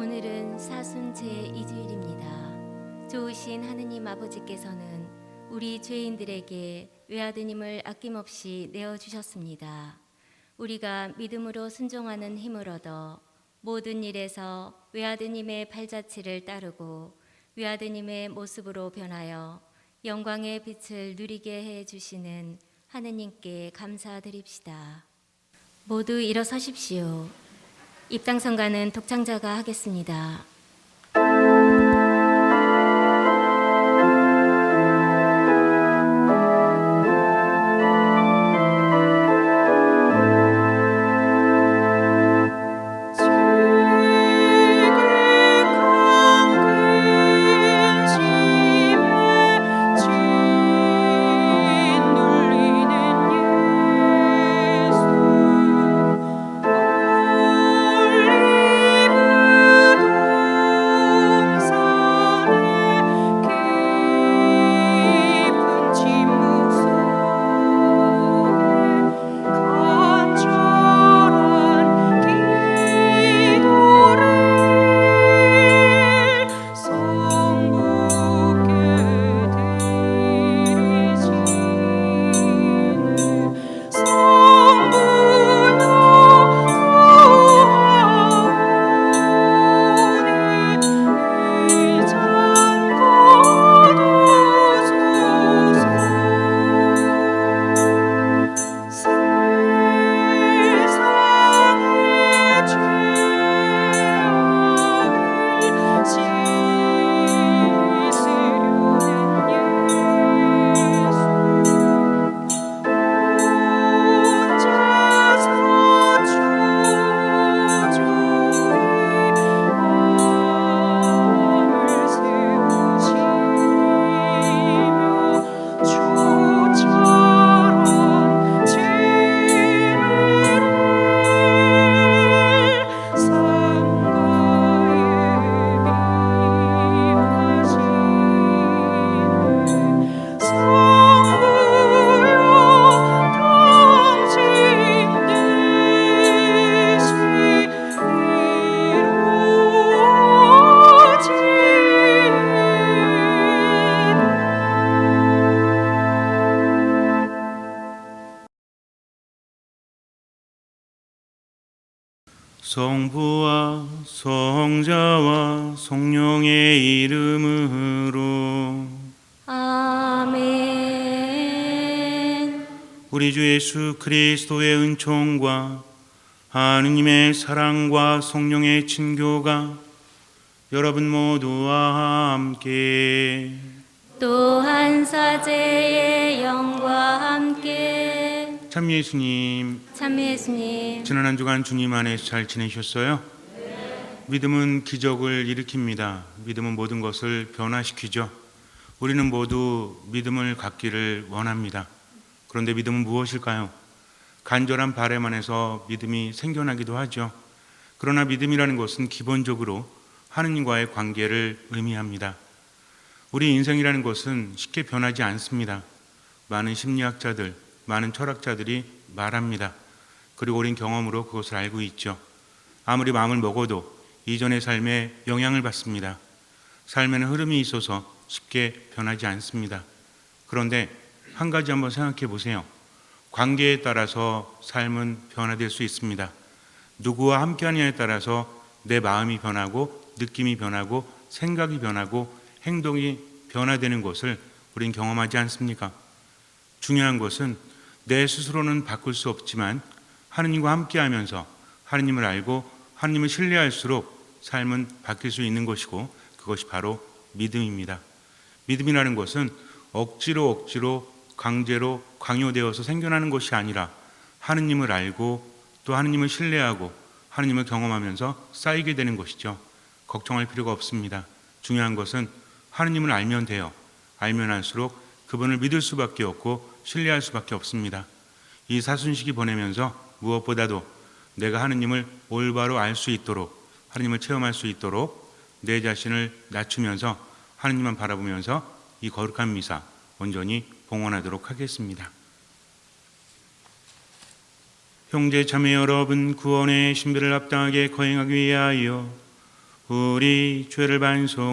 오늘은 사순 제2주일입니다. 좋으신 하느님 아버지께서는 우리 죄인들에게 외아드님을 아낌없이 내어주셨습니다. 우리가 믿음으로 순종하는 힘을 얻어 모든 일에서 외아드님의 발자취를 따르고 외아드님의 모습으로 변하여 영광의 빛을 누리게 해주시는 하느님께 감사드립시다. 모두 일어서십시오. 입당선가는 독창자가 하겠습니다. 성부와 성자와 성령의 이름으로 아멘. 우리 주 예수 그리스도의 은총과 하느님의 사랑과 성령의 친교가 여러분 모두와 함께 또한 사제의 영과 함께 참 예수님, 참미 예수님, 지난 한 주간 주님 안에서 잘 지내셨어요? 믿음은 기적을 일으킵니다. 믿음은 모든 것을 변화시키죠. 우리는 모두 믿음을 갖기를 원합니다. 그런데 믿음은 무엇일까요? 간절한 바람 안에서 믿음이 생겨나기도 하죠. 그러나 믿음이라는 것은 기본적으로 하느님과의 관계를 의미합니다. 우리 인생이라는 것은 쉽게 변하지 않습니다. 많은 심리학자들, 많은 철학자들이 말합니다. 그리고 우린 경험으로 그것을 알고 있죠. 아무리 마음을 먹어도 이전의 삶에 영향을 받습니다. 삶에는 흐름이 있어서 쉽게 변하지 않습니다. 그런데 한 가지 한번 생각해 보세요. 관계에 따라서 삶은 변화될 수 있습니다. 누구와 함께하느냐에 따라서 내 마음이 변하고 느낌이 변하고 생각이 변하고 행동이 변화되는 것을 우린 경험하지 않습니까? 중요한 것은 내 스스로는 바꿀 수 없지만 하느님과 함께하면서 하느님을 알고 하느님을 신뢰할수록 삶은 바뀔 수 있는 것이고 그것이 바로 믿음입니다. 믿음이라는 것은 억지로 강제로 강요되어서 생겨나는 것이 아니라 하느님을 알고 또 하느님을 신뢰하고 하느님을 경험하면서 쌓이게 되는 것이죠. 걱정할 필요가 없습니다. 중요한 것은 하느님을 알면 돼요. 알면 할수록 그분을 믿을 수밖에 없고 신뢰할 수밖에 없습니다. 이 사순식이 보내면서 무엇보다도 내가 하느님을 올바로 알 수 있도록 하느님을 체험할 수 있도록 내 자신을 낮추면서 하느님만 바라보면서 이 거룩한 미사 온전히 봉헌하도록 하겠습니다. 형제 자매 여러분, 구원의 신비를 합당하게 거행하기 위하여 우리 죄를 반성합시다.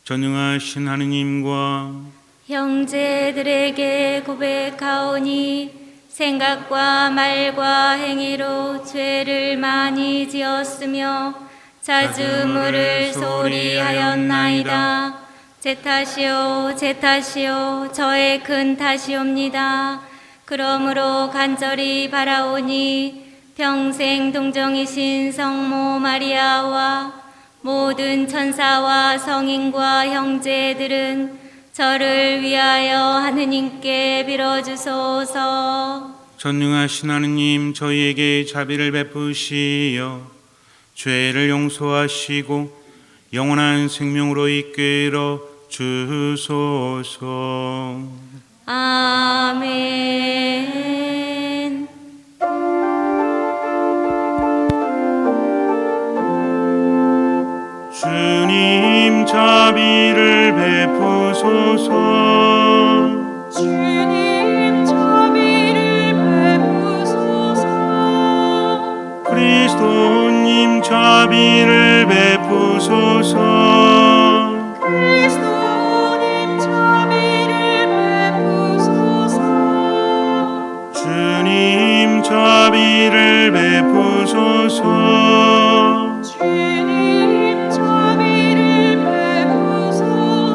전능하신 하느님과 형제들에게 고백하오니 생각과 말과 행위로 죄를 많이 지었으며 자주물을 소홀히 하였나이다. 제 탓이요 제 탓이요 저의 큰 탓이옵니다. 그러므로 간절히 바라오니 평생 동정이신 성모 마리아와 모든 천사와 성인과 형제들은 저를 위하여 하느님께 빌어주소서. 전능하신 하느님, 저희에게 자비를 베푸시어 죄를 용서하시고 영원한 생명으로 이끌어 주소서. 아멘. 주님 자비를 베푸소서. 주님 자비를 베푸소서. 그리스도님 자비를 베푸소서. 그리스도님 자비를 베푸소서. 주님 자비를 베푸소서. 주님 자비를 베푸소서.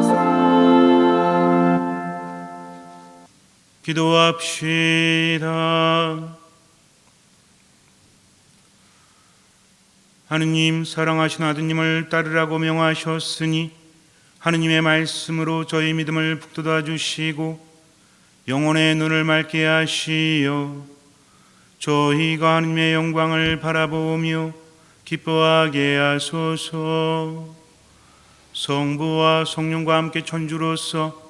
기도합시다. 하느님, 사랑하신 아드님을 따르라고 명하셨으니 하느님의 말씀으로 저희 믿음을 북돋아 주시고 영혼의 눈을 맑게 하시어 저희가 하느님의 영광을 바라보며 기뻐하게 하소서. 성부와 성령과 함께 천주로서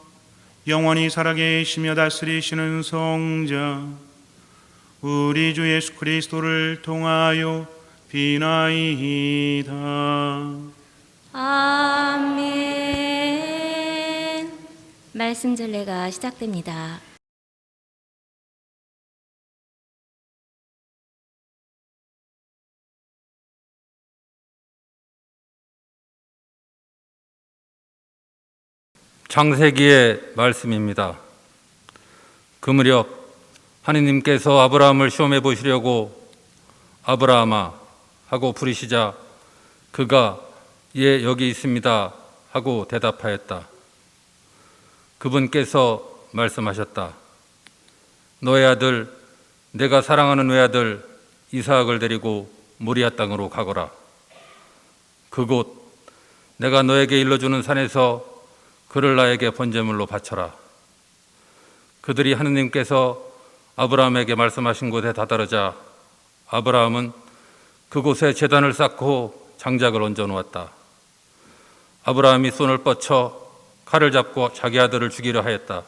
영원히 살아계시며 다스리시는 성자 우리 주 예수 그리스도를 통하여 비나이다. 아멘. 말씀 전례가 시작됩니다. 창세기의 말씀입니다. 그 무렵 하느님께서 아브라함을 시험해 보시려고 아브라함아 하고 부르시자 그가 예 여기 있습니다 하고 대답하였다. 그분께서 말씀하셨다. 너의 아들 내가 사랑하는 외아들 이삭을 데리고 모리아 땅으로 가거라. 그곳 내가 너에게 일러주는 산에서 그를 나에게 번제물로 바쳐라. 그들이 하느님께서 아브라함에게 말씀하신 곳에 다다르자 아브라함은 그곳에 제단을 쌓고 장작을 얹어 놓았다. 아브라함이 손을 뻗쳐 칼을 잡고 자기 아들을 죽이려 하였다.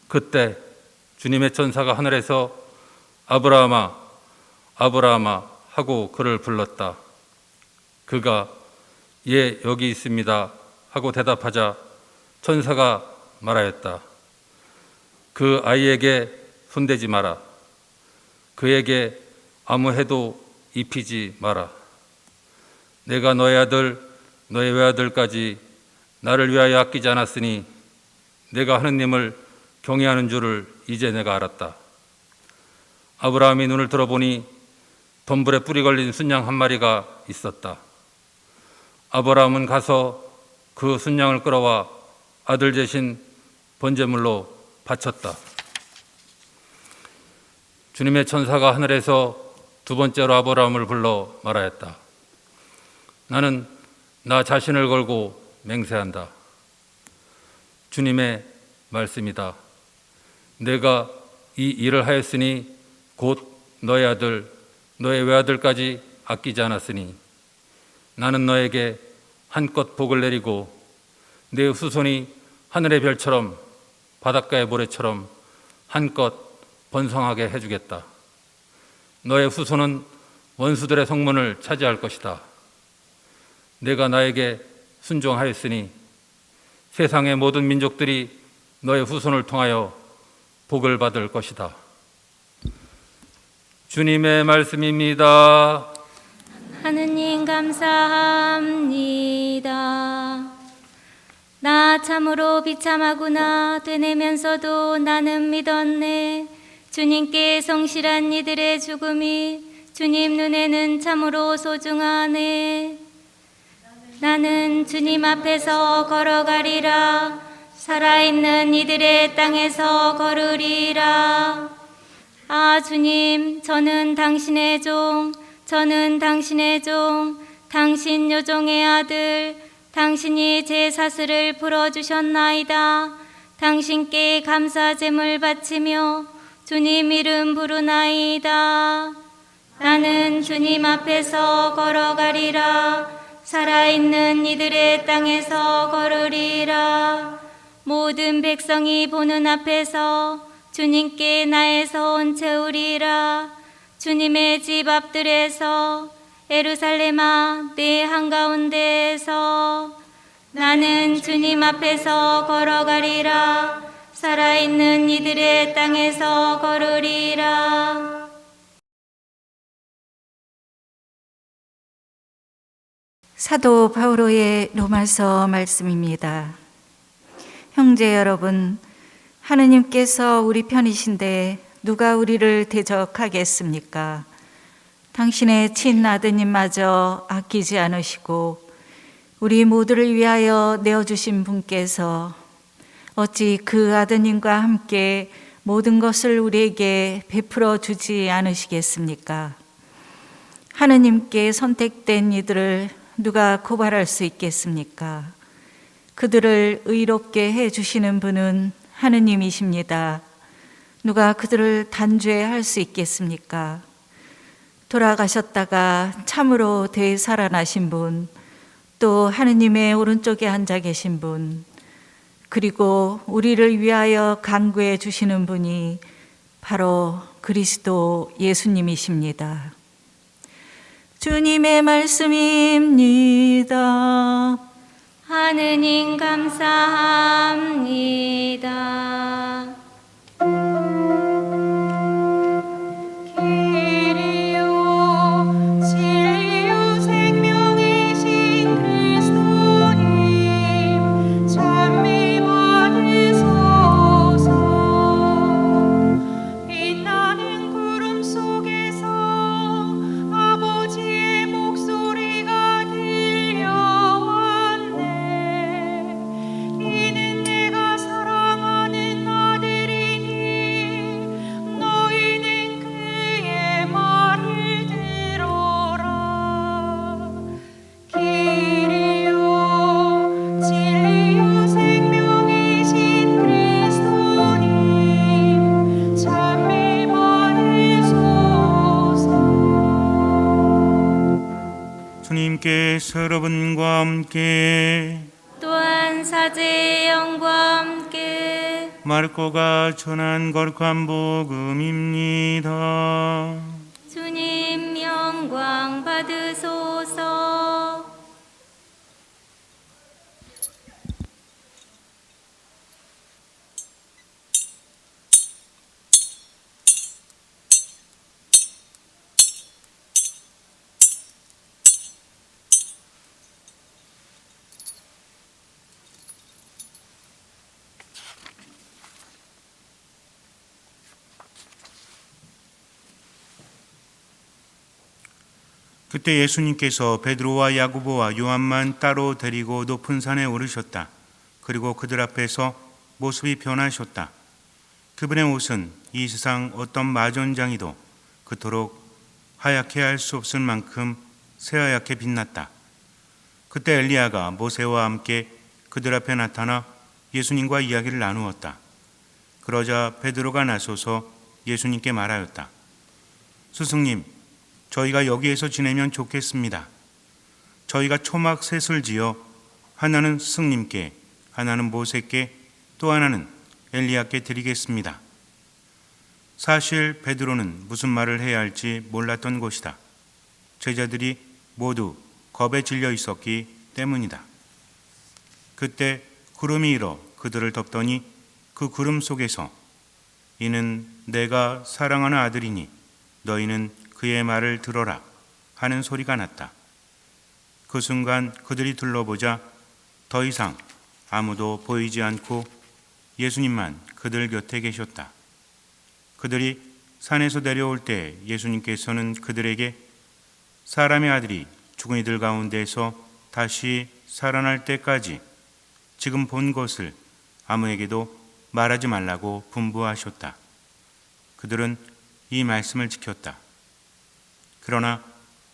그때 주님의 천사가 하늘에서 아브라함아 아브라함아 하고 그를 불렀다. 그가 예 여기 있습니다 하고 대답하자 천사가 말하였다. 그 아이에게 손대지 마라. 그에게 아무 해도 입히지 마라. 내가 너의 아들 너의 외아들까지 나를 위하여 아끼지 않았으니 내가 하느님을 경외하는 줄을 이제 내가 알았다. 아브라함이 눈을 들어보니 덤불에 뿔이 걸린 순양 한 마리가 있었다. 아브라함은 가서 그 순양을 끌어와 아들 대신 번제물로 바쳤다. 주님의 천사가 하늘에서 두 번째로 아브라함을 불러 말하였다. 나는 나 자신을 걸고 맹세한다. 주님의 말씀이다. 내가 이 일을 하였으니 곧 너의 아들 너의 외아들까지 아끼지 않았으니 나는 너에게 한껏 복을 내리고 내 후손이 하늘의 별처럼 바닷가의 모래처럼 한껏 번성하게 해주겠다. 너의 후손은 원수들의 성문을 차지할 것이다. 내가 나에게 순종하였으니 세상의 모든 민족들이 너의 후손을 통하여 복을 받을 것이다. 주님의 말씀입니다. 하느님 감사합니다. 나 참으로 비참하구나 되뇌면서도 나는 믿었네. 주님께 성실한 이들의 죽음이 주님 눈에는 참으로 소중하네. 나는 주님 앞에서 걸어가리라. 살아있는 이들의 땅에서 걸으리라. 아 주님, 저는 당신의 종, 당신 요종의 아들, 당신이 제 사슬을 풀어주셨나이다. 당신께 감사제물 바치며 주님 이름 부르나이다. 나는 주님 앞에서 걸어가리라. 살아있는 이들의 땅에서 걸으리라. 모든 백성이 보는 앞에서 주님께 나의 선 채우리라. 주님의 집 앞들에서 예루살렘아 내 한가운데에서 나는 주님 앞에서 걸어가리라. 살아있는 이들의 땅에서 걸으리라. 사도 바오로의 로마서 말씀입니다. 형제 여러분, 하느님께서 우리 편이신데 누가 우리를 대적하겠습니까? 당신의 친아드님마저 아끼지 않으시고 우리 모두를 위하여 내어주신 분께서 어찌 그 아드님과 함께 모든 것을 우리에게 베풀어 주지 않으시겠습니까? 하느님께 선택된 이들을 누가 고발할 수 있겠습니까? 그들을 의롭게 해주시는 분은 하느님이십니다. 누가 그들을 단죄할 수 있겠습니까? 돌아가셨다가 참으로 되살아나신 분, 또 하느님의 오른쪽에 앉아 계신 분, 그리고 우리를 위하여 간구해 주시는 분이 바로 그리스도 예수님이십니다. 주님의 말씀입니다. 하느님 감사합니다. 길이요 진리요 생명이신 그리스도님 찬미 받으소서. 빛나는 구름 속에서 아버지의 목소리가 들려왔네. 이는 내가 사랑하는 아들이니 너희는 그의 말을 들어라. 길이요 진리요 생명이신 그리스도님 찬미 받으소서. 주님께서 여러분과 함께 또한 사제의 영과 함께 마르코가 전한 거룩한 복음입니다. 주님 영광 받으소서. 그때 예수님께서 베드로와 야고보와 요한만 따로 데리고 높은 산에 오르셨다. 그리고 그들 앞에서 모습이 변하셨다. 그분의 옷은 이 세상 어떤 마전장이도 그토록 하얗게 할 수 없을 만큼 새하얗게 빛났다. 그때 엘리야가 모세와 함께 그들 앞에 나타나 예수님과 이야기를 나누었다. 그러자 베드로가 나서서 예수님께 말하였다. 스승님, 저희가 여기에서 지내면 좋겠습니다. 저희가 초막 셋을 지어 하나는 스승님께, 하나는 모세께, 또 하나는 엘리야께 드리겠습니다. 사실 베드로는 무슨 말을 해야 할지 몰랐던 것이다. 제자들이 모두 겁에 질려 있었기 때문이다. 그때 구름이 일어 그들을 덮더니 그 구름 속에서 이는 내가 사랑하는 아들이니 너희는 그의 말을 들어라 하는 소리가 났다. 그 순간 그들이 둘러보자 더 이상 아무도 보이지 않고 예수님만 그들 곁에 계셨다. 그들이 산에서 내려올 때 예수님께서는 그들에게 사람의 아들이 죽은 이들 가운데서 다시 살아날 때까지 지금 본 것을 아무에게도 말하지 말라고 분부하셨다. 그들은 이 말씀을 지켰다. 그러나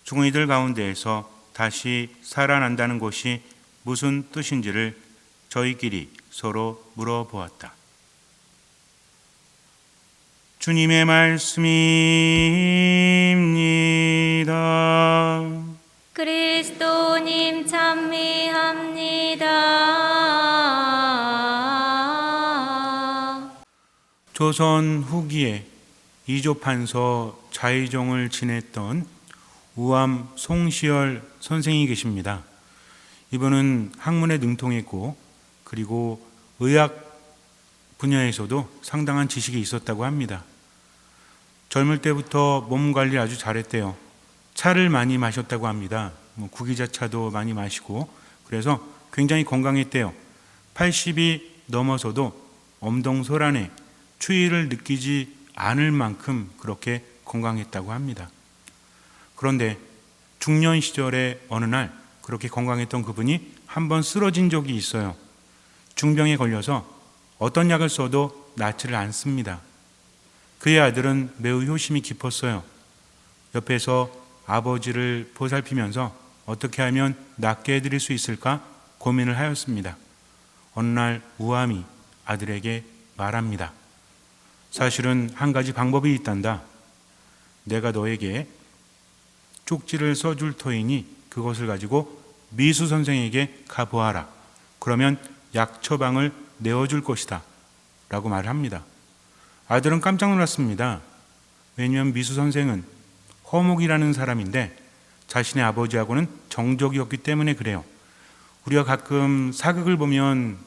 죽은 이들 가운데에서 다시 살아난다는 것이 무슨 뜻인지를 저희끼리 서로 물어보았다. 주님의 말씀입니다. 그리스도님 찬미합니다. 조선 후기에 이조판서 자의종을 지냈던 우암 송시열 선생이 계십니다. 이분은 학문에 능통했고 그리고 의학 분야에서도 상당한 지식이 있었다고 합니다. 젊을 때부터 몸 관리 아주 잘했대요. 차를 많이 마셨다고 합니다. 구기자차도 많이 마시고 그래서 굉장히 건강했대요. 80이 넘어서도 엄동설안에 추위를 느끼지 않을 만큼 그렇게 건강했다고 합니다. 그런데 중년 시절에 어느 날 그렇게 건강했던 그분이 한번 쓰러진 적이 있어요. 중병에 걸려서 어떤 약을 써도 낫지를 않습니다. 그의 아들은 매우 효심이 깊었어요. 옆에서 아버지를 보살피면서 어떻게 하면 낫게 해드릴 수 있을까 고민을 하였습니다. 어느 날 우암이 아들에게 말합니다. 사실은 한 가지 방법이 있단다. 내가 너에게 쪽지를 써줄 터이니 그것을 가지고 미수 선생에게 가보아라. 그러면 약 처방을 내어줄 것이다 라고 말을 합니다. 아들은 깜짝 놀랐습니다. 왜냐하면 미수 선생은 허목이라는 사람인데 자신의 아버지하고는 정적이었기 때문에 그래요. 우리가 가끔 사극을 보면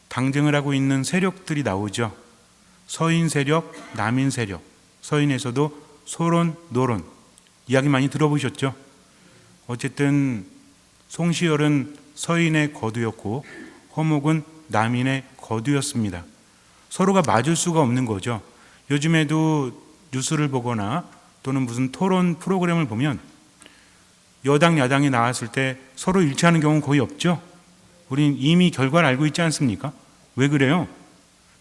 당쟁을 하고 있는 세력들이 나오죠. 서인 세력, 남인 세력. 서인에서도 소론, 노론 이야기 많이 들어보셨죠? 어쨌든 송시열은 서인의 거두였고 허목은 남인의 거두였습니다. 서로가 맞을 수가 없는 거죠. 요즘에도 뉴스를 보거나 또는 무슨 토론 프로그램을 보면 여당, 야당이 나왔을 때 서로 일치하는 경우는 거의 없죠. 우린 이미 결과를 알고 있지 않습니까? 왜 그래요?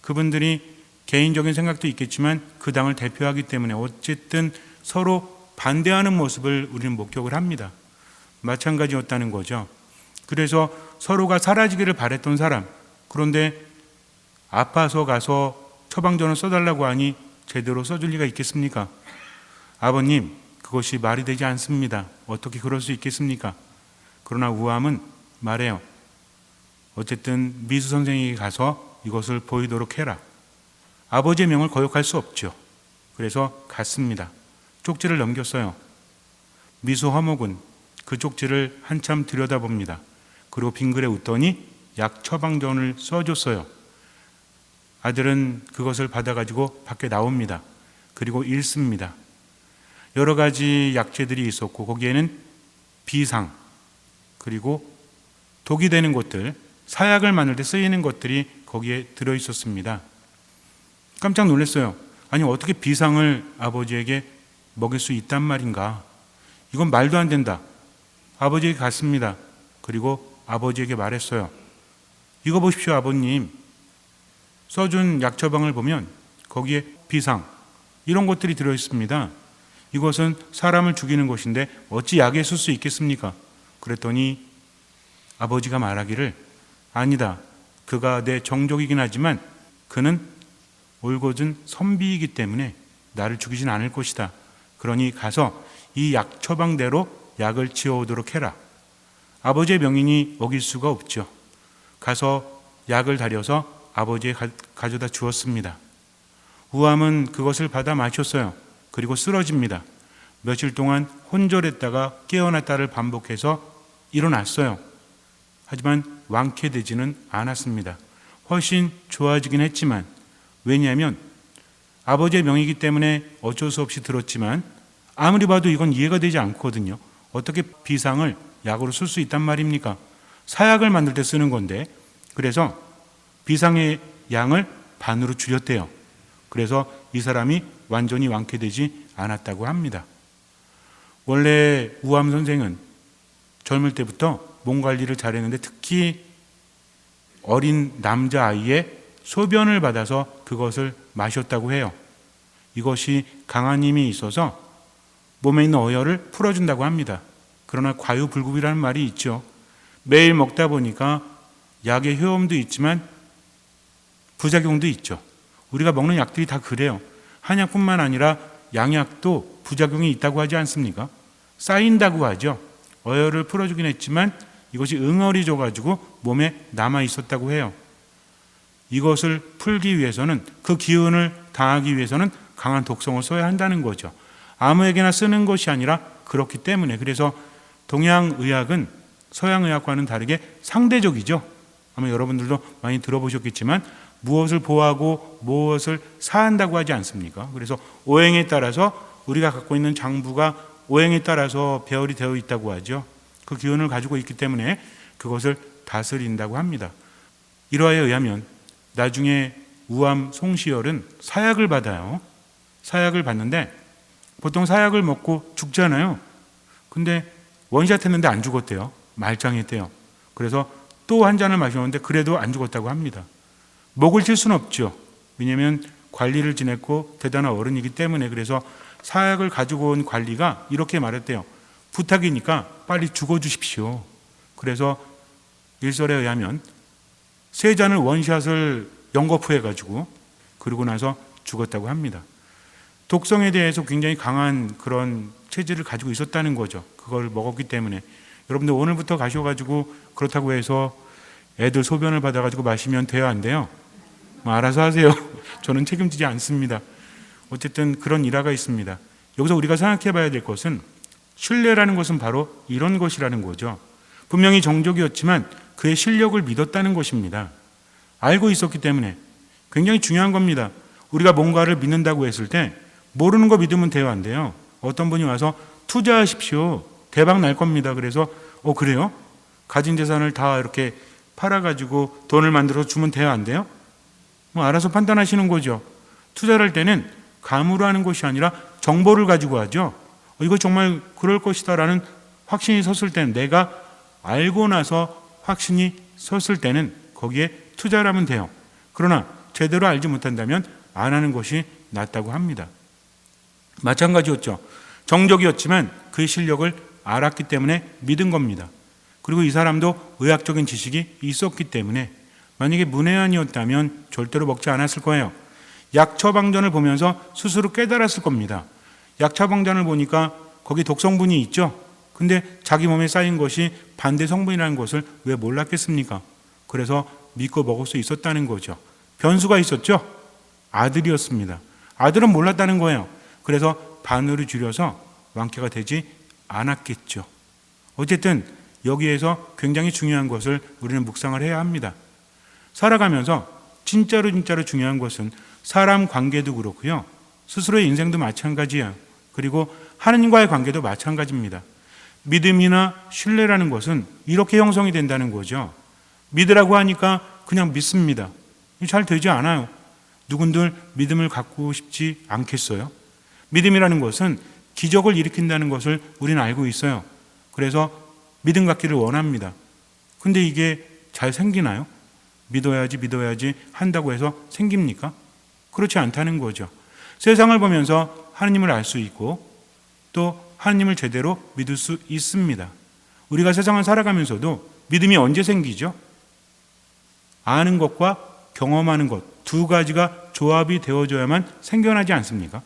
그분들이 개인적인 생각도 있겠지만 그 당을 대표하기 때문에 어쨌든 서로 반대하는 모습을 우리는 목격을 합니다. 마찬가지였다는 거죠. 그래서 서로가 사라지기를 바랬던 사람, 그런데 아파서 가서 처방전을 써달라고 하니 제대로 써줄 리가 있겠습니까? 아버님, 그것이 말이 되지 않습니다. 어떻게 그럴 수 있겠습니까? 그러나 우암은 말해요. 어쨌든 미수 선생에게 가서 이것을 보이도록 해라. 아버지의 명을 거역할 수 없죠. 그래서 갔습니다. 쪽지를 넘겼어요. 미수 허목은 그 쪽지를 한참 들여다봅니다. 그리고 빙그레 웃더니 약 처방전을 써줬어요. 아들은 그것을 받아가지고 밖에 나옵니다. 그리고 읽습니다. 여러 가지 약재들이 있었고 거기에는 비상 그리고 독이 되는 것들, 사약을 만들 때 쓰이는 것들이 거기에 들어있었습니다. 깜짝 놀랐어요. 아니 어떻게 비상을 아버지에게 먹일 수 있단 말인가? 이건 말도 안 된다. 아버지에게 갔습니다. 그리고 아버지에게 말했어요. 이거 보십시오 아버님. 써준 약 처방을 보면 거기에 비상 이런 것들이 들어있습니다. 이것은 사람을 죽이는 것인데 어찌 약에 쓸 수 있겠습니까? 그랬더니 아버지가 말하기를 아니다. 그가 내 정족이긴 하지만 그는 올곧은 선비이기 때문에 나를 죽이진 않을 것이다. 그러니 가서 이 약 처방대로 약을 지어오도록 해라. 아버지의 명인이 어길 수가 없죠. 가서 약을 다려서 아버지에게 가져다 주었습니다. 우암은 그것을 받아 마셨어요. 그리고 쓰러집니다. 며칠 동안 혼절했다가 깨어났다를 반복해서 일어났어요. 하지만 완쾌되지는 않았습니다. 훨씬 좋아지긴 했지만 왜냐하면 아버지의 명이기 때문에 어쩔 수 없이 들었지만 아무리 봐도 이건 이해가 되지 않거든요. 어떻게 비상을 약으로 쓸 수 있단 말입니까? 사약을 만들 때 쓰는 건데, 그래서 비상의 양을 반으로 줄였대요. 그래서 이 사람이 완전히 완쾌되지 않았다고 합니다. 원래 우암 선생은 젊을 때부터 몸 관리를 잘했는데 특히 어린 남자아이의 소변을 받아서 그것을 마셨다고 해요. 이것이 강한 힘이 있어서 몸에 있는 어혈을 풀어준다고 합니다. 그러나 과유불급이라는 말이 있죠. 매일 먹다 보니까 약의 효험도 있지만 부작용도 있죠. 우리가 먹는 약들이 다 그래요. 한약뿐만 아니라 양약도 부작용이 있다고 하지 않습니까? 쌓인다고 하죠. 어혈을 풀어주긴 했지만 이것이 응어리져가지고 몸에 남아 있었다고 해요. 이것을 풀기 위해서는, 그 기운을 당하기 위해서는 강한 독성을 써야 한다는 거죠. 아무에게나 쓰는 것이 아니라 그렇기 때문에. 그래서 동양의학은 서양의학과는 다르게 상대적이죠. 아마 여러분들도 많이 들어보셨겠지만 무엇을 보하고 무엇을 사한다고 하지 않습니까? 그래서 오행에 따라서 우리가 갖고 있는 장부가 오행에 따라서 배열이 되어 있다고 하죠. 그 기운을 가지고 있기 때문에 그것을 다스린다고 합니다. 이러하에 의하면 나중에 우암 송시열은 사약을 받아요. 사약을 받는데 보통 사약을 먹고 죽잖아요. 근데 원샷 했는데 안 죽었대요. 말짱했대요. 그래서 또 한 잔을 마셨는데 그래도 안 죽었다고 합니다. 목을 칠 수는 없죠. 왜냐하면 관리를 지냈고 대단한 어른이기 때문에. 그래서 사약을 가지고 온 관리가 이렇게 말했대요. 부탁이니까 빨리 죽어주십시오. 그래서 일설에 의하면 3잔을 원샷을 연거푸해가지고 그러고 나서 죽었다고 합니다. 독성에 대해서 굉장히 강한 그런 체질을 가지고 있었다는 거죠. 그걸 먹었기 때문에. 여러분들 오늘부터 가셔가지고 그렇다고 해서 애들 소변을 받아가지고 마시면 돼요, 안 돼요? 뭐 알아서 하세요. 저는 책임지지 않습니다. 어쨌든 그런 일화가 있습니다. 여기서 우리가 생각해 봐야 될 것은 신뢰라는 것은 바로 이런 것이라는 거죠. 분명히 정적이었지만 그의 실력을 믿었다는 것입니다. 알고 있었기 때문에. 굉장히 중요한 겁니다. 우리가 뭔가를 믿는다고 했을 때 모르는 거 믿으면 돼요, 안 돼요? 어떤 분이 와서 투자하십시오. 대박 날 겁니다. 그래서 그래요? 가진 재산을 다 이렇게 팔아가지고 돈을 만들어서 주면 돼요, 안 돼요? 뭐 알아서 판단하시는 거죠. 투자를 할 때는 감으로 하는 것이 아니라 정보를 가지고 하죠. 이거 정말 그럴 것이다라는 확신이 섰을 때는, 내가 알고 나서 확신이 섰을 때는 거기에 투자를 하면 돼요. 그러나 제대로 알지 못한다면 안 하는 것이 낫다고 합니다. 마찬가지였죠. 정적이었지만 그의 실력을 알았기 때문에 믿은 겁니다. 그리고 이 사람도 의학적인 지식이 있었기 때문에 만약에 문외한이었다면 절대로 먹지 않았을 거예요. 약처방전을 보면서 스스로 깨달았을 겁니다. 약처방전을 보니까 거기 독성분이 있죠. 근데 자기 몸에 쌓인 것이 반대 성분이라는 것을 왜 몰랐겠습니까? 그래서 믿고 먹을 수 있었다는 거죠. 변수가 있었죠. 아들이었습니다. 아들은 몰랐다는 거예요. 그래서 반으로 줄여서 완쾌가 되지 않았겠죠. 어쨌든 여기에서 굉장히 중요한 것을 우리는 묵상을 해야 합니다. 살아가면서 진짜로 중요한 것은 사람 관계도 그렇고요. 스스로의 인생도 마찬가지예요. 그리고 하느님과의 관계도 마찬가지입니다. 믿음이나 신뢰라는 것은 이렇게 형성이 된다는 거죠. 믿으라고 하니까 그냥 믿습니다. 잘 되지 않아요. 누군들 믿음을 갖고 싶지 않겠어요? 믿음이라는 것은 기적을 일으킨다는 것을 우리는 알고 있어요. 그래서 믿음 갖기를 원합니다. 근데 이게 잘 생기나요? 믿어야지 한다고 해서 생깁니까? 그렇지 않다는 거죠. 세상을 보면서 하느님을 알 수 있고 또 하느님을 제대로 믿을 수 있습니다. 우리가 세상을 살아가면서도 믿음이 언제 생기죠? 아는 것과 경험하는 것, 두 가지가 조합이 되어져야만 생겨나지 않습니까?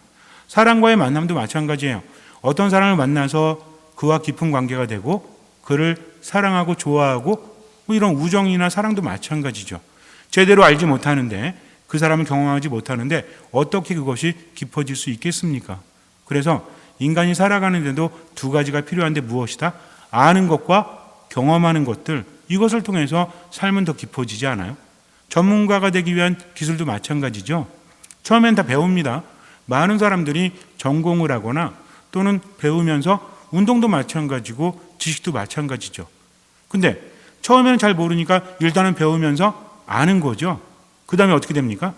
사람과의 만남도 마찬가지예요. 어떤 사람을 만나서 그와 깊은 관계가 되고 그를 사랑하고 좋아하고 뭐 이런 우정이나 사랑도 마찬가지죠. 제대로 알지 못하는데, 그 사람을 경험하지 못하는데 어떻게 그것이 깊어질 수 있겠습니까? 그래서 인간이 살아가는데도 두 가지가 필요한데 무엇이다? 아는 것과 경험하는 것들, 이것을 통해서 삶은 더 깊어지지 않아요? 전문가가 되기 위한 기술도 마찬가지죠. 처음엔 다 배웁니다. 많은 사람들이 전공을 하거나 또는 배우면서 운동도 마찬가지고 지식도 마찬가지죠. 근데 처음에는 잘 모르니까 일단은 배우면서 아는 거죠. 그 다음에 어떻게 됩니까?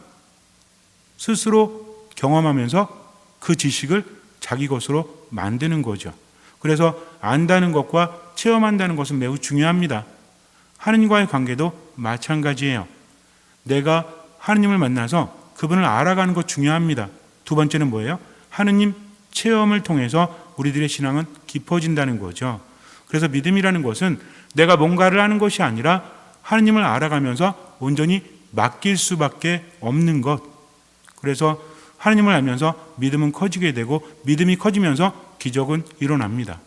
스스로 경험하면서 그 지식을 자기 것으로 만드는 거죠. 그래서 안다는 것과 체험한다는 것은 매우 중요합니다. 하느님과의 관계도 마찬가지예요. 내가 하느님을 만나서 그분을 알아가는 것 중요합니다. 두 번째는 뭐예요? 하느님 체험을 통해서 우리들의 신앙은 깊어진다는 거죠. 그래서 믿음이라는 것은 내가 뭔가를 하는 것이 아니라 하느님을 알아가면서 온전히 맡길 수밖에 없는 것. 그래서 하느님을 알면서 믿음은 커지게 되고 믿음이 커지면서 기적은 일어납니다.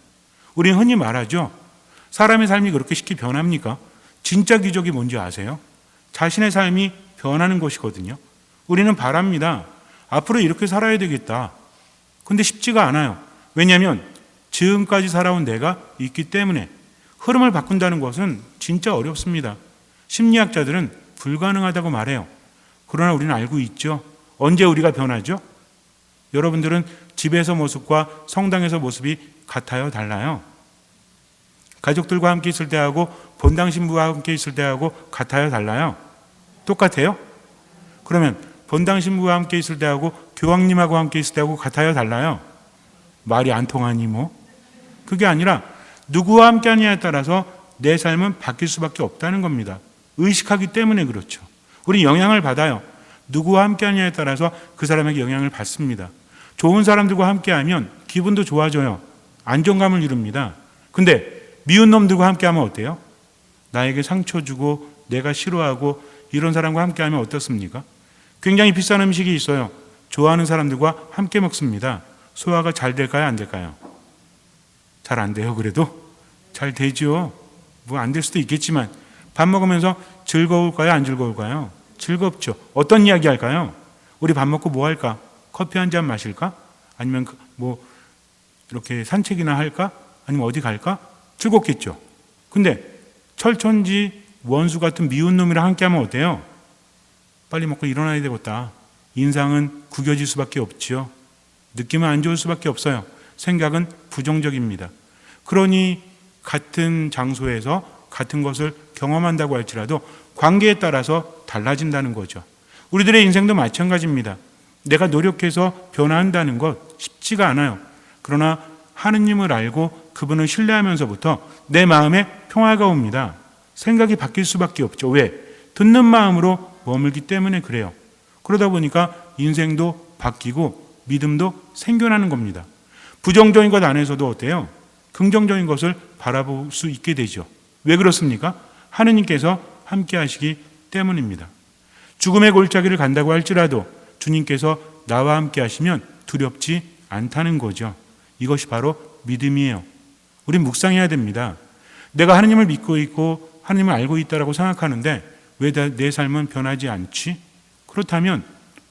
우리는 흔히 말하죠. 사람의 삶이 그렇게 쉽게 변합니까? 진짜 기적이 뭔지 아세요? 자신의 삶이 변하는 것이거든요. 우리는 바랍니다. 앞으로 이렇게 살아야 되겠다. 근데 쉽지가 않아요. 왜냐하면 지금까지 살아온 내가 있기 때문에 흐름을 바꾼다는 것은 진짜 어렵습니다. 심리학자들은 불가능하다고 말해요. 그러나 우리는 알고 있죠. 언제 우리가 변하죠? 여러분들은 집에서 모습과 성당에서 모습이 같아요? 달라요? 가족들과 함께 있을 때하고 본당 신부와 함께 있을 때하고 같아요? 달라요? 똑같아요? 그러면 본당 신부와 함께 있을 때하고 교황님하고 함께 있을 때하고 같아요? 달라요? 말이 안 통하니 뭐? 그게 아니라 누구와 함께 하느냐에 따라서 내 삶은 바뀔 수밖에 없다는 겁니다. 의식하기 때문에 그렇죠. 우리 영향을 받아요. 누구와 함께 하느냐에 따라서 그 사람에게 영향을 받습니다. 좋은 사람들과 함께하면 기분도 좋아져요. 안정감을 이룹니다. 근데 미운 놈들과 함께하면 어때요? 나에게 상처 주고 내가 싫어하고 이런 사람과 함께하면 어떻습니까? 굉장히 비싼 음식이 있어요. 좋아하는 사람들과 함께 먹습니다. 소화가 잘 될까요? 안 될까요? 잘 안 돼요. 그래도 잘 되죠. 뭐 안 될 수도 있겠지만 밥 먹으면서 즐거울까요? 안 즐거울까요? 즐겁죠. 어떤 이야기 할까요? 우리 밥 먹고 뭐 할까? 커피 한 잔 마실까? 아니면 뭐 이렇게 산책이나 할까? 아니면 어디 갈까? 즐겁겠죠. 근데 철천지 원수 같은 미운 놈이랑 함께하면 어때요? 빨리 먹고 일어나야 되겠다. 인상은 구겨질 수밖에 없죠. 느낌은 안 좋을 수밖에 없어요. 생각은 부정적입니다. 그러니 같은 장소에서 같은 것을 경험한다고 할지라도 관계에 따라서 달라진다는 거죠. 우리들의 인생도 마찬가지입니다. 내가 노력해서 변화한다는 것 쉽지가 않아요. 그러나 하느님을 알고 그분을 신뢰하면서부터 내 마음에 평화가 옵니다. 생각이 바뀔 수밖에 없죠. 왜? 듣는 마음으로 머물기 때문에 그래요. 그러다 보니까 인생도 바뀌고 믿음도 생겨나는 겁니다. 부정적인 것 안에서도 어때요? 긍정적인 것을 바라볼 수 있게 되죠. 왜 그렇습니까? 하느님께서 함께 하시기 때문입니다. 죽음의 골짜기를 간다고 할지라도 주님께서 나와 함께 하시면 두렵지 않다는 거죠. 이것이 바로 믿음이에요. 우린 묵상해야 됩니다. 내가 하느님을 믿고 있고 하느님을 알고 있다고 생각하는데 왜 내 삶은 변하지 않지? 그렇다면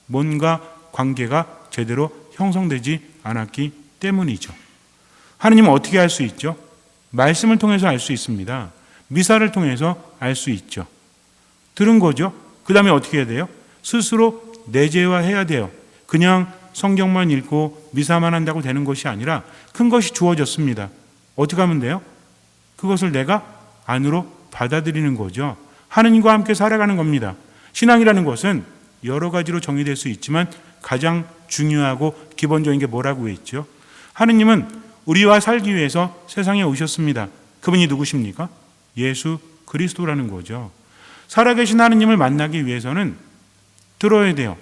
뭔가 관계가 제대로 형성되지 않았기 때문이죠. 하느님은 어떻게 알 수 있죠? 말씀을 통해서 알 수 있습니다. 미사를 통해서 알 수 있죠. 들은 거죠. 그 다음에 어떻게 해야 돼요? 스스로 내재화해야 돼요. 그냥 성경만 읽고 미사만 한다고 되는 것이 아니라 큰 것이 주어졌습니다. 어떻게 하면 돼요? 그것을 내가 안으로 받아들이는 거죠. 하느님과 함께 살아가는 겁니다. 신앙이라는 것은 여러 가지로 정의될 수 있지만 가장 중요하고 기본적인 게 뭐라고 했죠? 하느님은 우리와 살기 위해서 세상에 오셨습니다. 그분이 누구십니까? 예수 그리스도라는 거죠. 살아계신 하느님을 만나기 위해서는 들어야 돼요.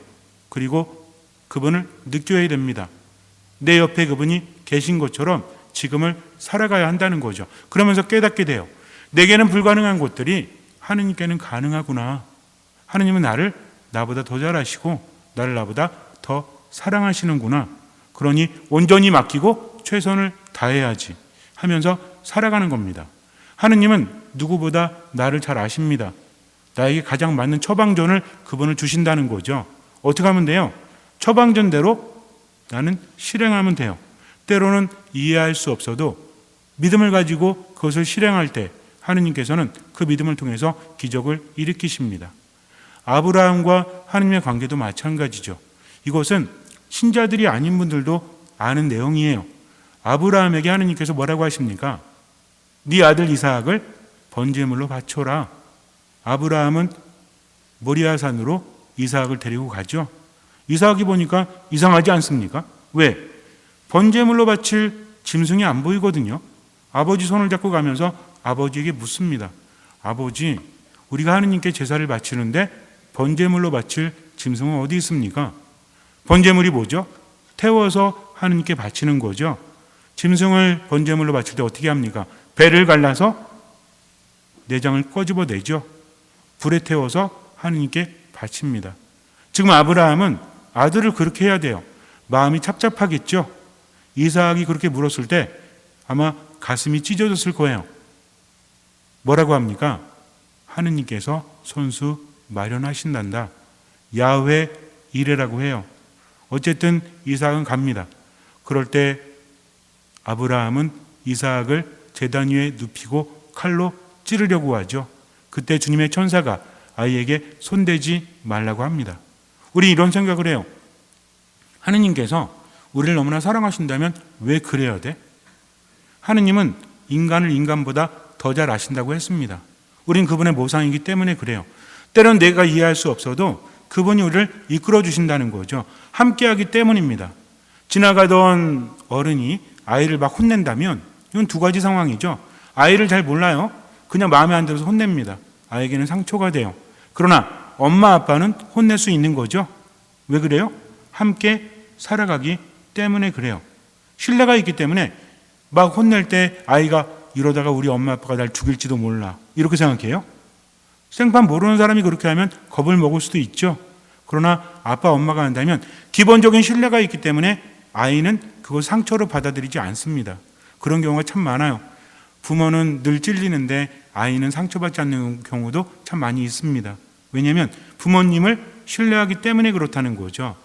그리고 그분을 느껴야 됩니다. 내 옆에 그분이 계신 것처럼 지금을 살아가야 한다는 거죠. 그러면서 깨닫게 돼요. 내게는 불가능한 것들이 하느님께는 가능하구나. 하느님은 나를 나보다 더 잘하시고 나를 나보다 더 사랑하시는구나. 그러니 온전히 맡기고 최선을 다해야지 하면서 살아가는 겁니다. 하느님은 누구보다 나를 잘 아십니다. 나에게 가장 맞는 처방전을 그분을 주신다는 거죠. 어떻게 하면 돼요? 처방전대로 나는 실행하면 돼요. 때로는 이해할 수 없어도 믿음을 가지고 그것을 실행할 때 하느님께서는 그 믿음을 통해서 기적을 일으키십니다. 아브라함과 하느님의 관계도 마찬가지죠. 이것은 신자들이 아닌 분들도 아는 내용이에요. 아브라함에게 하느님께서 뭐라고 하십니까? 네 아들 이삭을 번제물로 바쳐라. 아브라함은 모리아산으로 이삭을 데리고 가죠. 이삭이 보니까 이상하지 않습니까? 왜? 번제물로 바칠 짐승이 안 보이거든요. 아버지 손을 잡고 가면서 아버지에게 묻습니다. 아버지, 우리가 하느님께 제사를 바치는데 번제물로 바칠 짐승은 어디 있습니까? 번제물이 뭐죠? 태워서 하느님께 바치는 거죠. 짐승을 번제물로 바칠 때 어떻게 합니까? 배를 갈라서 내장을 꺼집어내죠. 불에 태워서 하느님께 바칩니다. 지금 아브라함은 아들을 그렇게 해야 돼요. 마음이 착잡하겠죠. 이삭이 그렇게 물었을 때 아마 가슴이 찢어졌을 거예요. 뭐라고 합니까? 하느님께서 손수 마련하신단다. 야훼 이레라고 해요. 어쨌든 이삭은 갑니다. 그럴 때 아브라함은 이삭을 제단 위에 눕히고 칼로 찌르려고 하죠. 그때 주님의 천사가 아이에게 손대지 말라고 합니다. 우리 이런 생각을 해요. 하느님께서 우리를 너무나 사랑하신다면 왜 그래야 돼? 하느님은 인간을 인간보다 더 잘 아신다고 했습니다. 우린 그분의 모상이기 때문에 그래요. 때론 내가 이해할 수 없어도 그분이 우리를 이끌어 주신다는 거죠. 함께하기 때문입니다. 지나가던 어른이 아이를 막 혼낸다면 이건 두 가지 상황이죠. 아이를 잘 몰라요. 그냥 마음에 안 들어서 혼냅니다. 아이에게는 상처가 돼요. 그러나 엄마 아빠는 혼낼 수 있는 거죠. 왜 그래요? 함께 살아가기 때문에 그래요. 신뢰가 있기 때문에 막 혼낼 때 아이가 이러다가 우리 엄마 아빠가 날 죽일지도 몰라 이렇게 생각해요. 생판 모르는 사람이 그렇게 하면 겁을 먹을 수도 있죠. 그러나 아빠 엄마가 한다면 기본적인 신뢰가 있기 때문에 아이는 그걸 상처로 받아들이지 않습니다. 그런 경우가 참 많아요. 부모는 늘 찔리는데 아이는 상처받지 않는 경우도 참 많이 있습니다. 왜냐하면 부모님을 신뢰하기 때문에 그렇다는 거죠.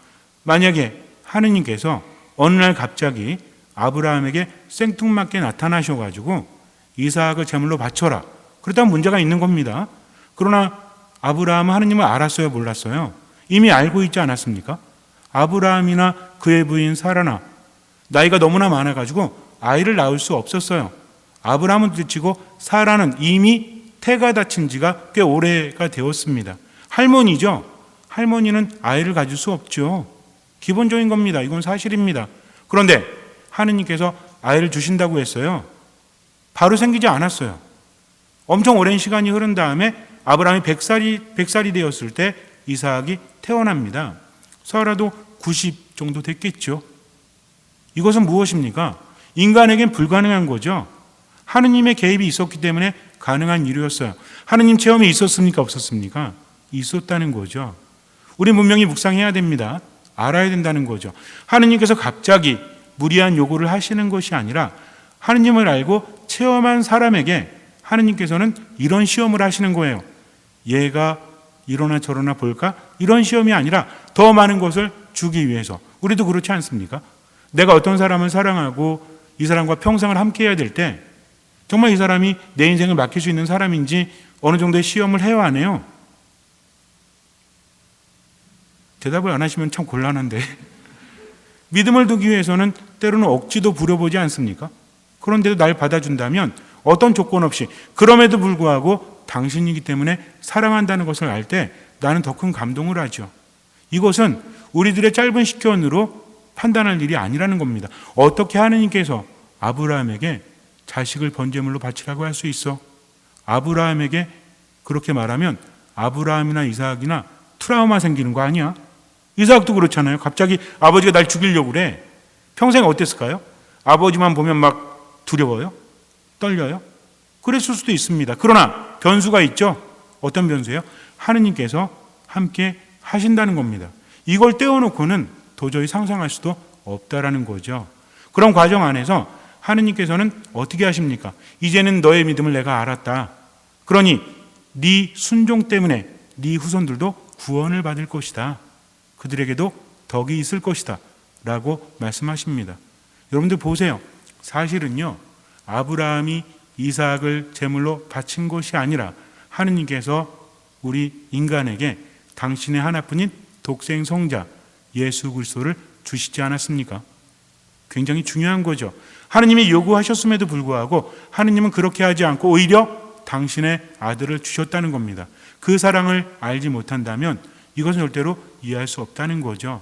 만약에 하느님께서 어느 날 갑자기 아브라함에게 생뚱맞게 나타나셔가지고 이삭을 제물로 바쳐라. 그렇다면 문제가 있는 겁니다. 그러나 아브라함은 하느님을 알았어요, 몰랐어요? 이미 알고 있지 않았습니까? 아브라함이나 그의 부인 사라나 나이가 너무나 많아가지고 아이를 낳을 수 없었어요. 아브라함은 둘째치고 사라는 이미 태가 다친 지가 꽤 오래가 되었습니다. 할머니죠. 할머니는 아이를 가질 수 없죠. 기본적인 겁니다. 이건 사실입니다. 그런데 하느님께서 아이를 주신다고 했어요. 바로 생기지 않았어요. 엄청 오랜 시간이 흐른 다음에 아브라함이 100살이 되었을 때 이삭이 태어납니다. 사라도 90 정도 됐겠죠. 이것은 무엇입니까? 인간에겐 불가능한 거죠. 하느님의 개입이 있었기 때문에 가능한 일이었어요. 하느님 체험이 있었습니까? 없었습니까? 있었다는 거죠. 우리 분명히 묵상해야 됩니다. 알아야 된다는 거죠. 하느님께서 갑자기 무리한 요구를 하시는 것이 아니라 하느님을 알고 체험한 사람에게 하느님께서는 이런 시험을 하시는 거예요. 얘가 이러나 저러나 볼까? 이런 시험이 아니라 더 많은 것을 주기 위해서. 우리도 그렇지 않습니까? 내가 어떤 사람을 사랑하고 이 사람과 평생을 함께 해야 될 때 정말 이 사람이 내 인생을 맡길 수 있는 사람인지 어느 정도의 시험을 해야 하네요. 대답을 안 하시면 참 곤란한데 믿음을 두기 위해서는 때로는 억지도 부려보지 않습니까? 그런데도 날 받아준다면 어떤 조건 없이 그럼에도 불구하고 당신이기 때문에 사랑한다는 것을 알 때 나는 더 큰 감동을 하죠. 이것은 우리들의 짧은 식견으로 판단할 일이 아니라는 겁니다. 어떻게 하느님께서 아브라함에게 자식을 번제물로 바치라고 할 수 있어? 아브라함에게 그렇게 말하면 아브라함이나 이삭이나 트라우마 생기는 거 아니야? 이삭도 그렇잖아요. 갑자기 아버지가 날 죽이려고 그래. 평생 어땠을까요? 아버지만 보면 막 두려워요? 떨려요? 그랬을 수도 있습니다. 그러나 변수가 있죠. 어떤 변수예요? 하느님께서 함께 하신다는 겁니다. 이걸 떼어놓고는 도저히 상상할 수도 없다라는 거죠. 그런 과정 안에서 하느님께서는 어떻게 하십니까? 이제는 너의 믿음을 내가 알았다. 그러니 네 순종 때문에 네 후손들도 구원을 받을 것이다. 그들에게도 덕이 있을 것이다. 라고 말씀하십니다. 여러분들 보세요. 사실은요. 아브라함이 이삭을 제물로 바친 것이 아니라 하느님께서 우리 인간에게 당신의 하나뿐인 독생 성자 예수 그리스도를 주시지 않았습니까? 굉장히 중요한 거죠. 하느님이 요구하셨음에도 불구하고 하느님은 그렇게 하지 않고 오히려 당신의 아들을 주셨다는 겁니다. 그 사랑을 알지 못한다면 이것은 절대로 이해할 수 없다는 거죠.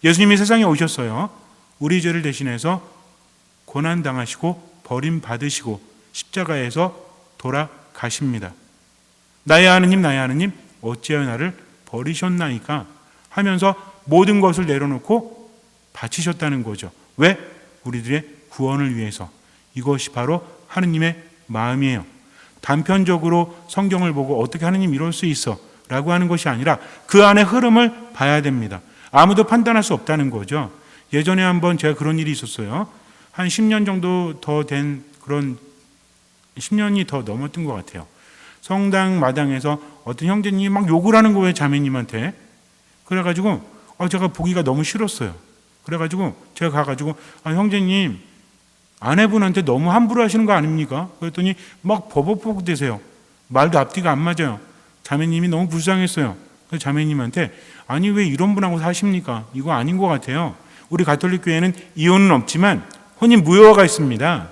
예수님이 세상에 오셨어요. 우리 죄를 대신해서 고난당하시고 버림받으시고 십자가에서 돌아가십니다. 나의 하느님 나의 하느님 어찌하여 나를 버리셨나이까 하면서 모든 것을 내려놓고 바치셨다는 거죠. 왜? 우리들의 구원을 위해서. 이것이 바로 하느님의 마음이에요. 단편적으로 성경을 보고 어떻게 하느님 이럴 수 있어 라고 하는 것이 아니라 그 안의 흐름을 봐야 됩니다. 아무도 판단할 수 없다는 거죠. 예전에 한번 제가 그런 일이 있었어요. 한 10년 정도 더 된 그런 10년이 더 넘었던 것 같아요. 성당 마당에서 어떤 형제님이 막 욕을 하는 거예요, 자매님한테. 그래가지고 제가 보기가 너무 싫었어요. 그래가지고 제가 가가지고 형제님 아내분한테 너무 함부로 하시는 거 아닙니까? 그랬더니 막 버벅버벅 대세요. 말도 앞뒤가 안 맞아요. 자매님이 너무 불쌍했어요. 그래서 자매님한테 아니 왜 이런 분하고 사십니까? 이거 아닌 것 같아요. 우리 가톨릭 교회는 이혼은 없지만 혼인 무효화가 있습니다.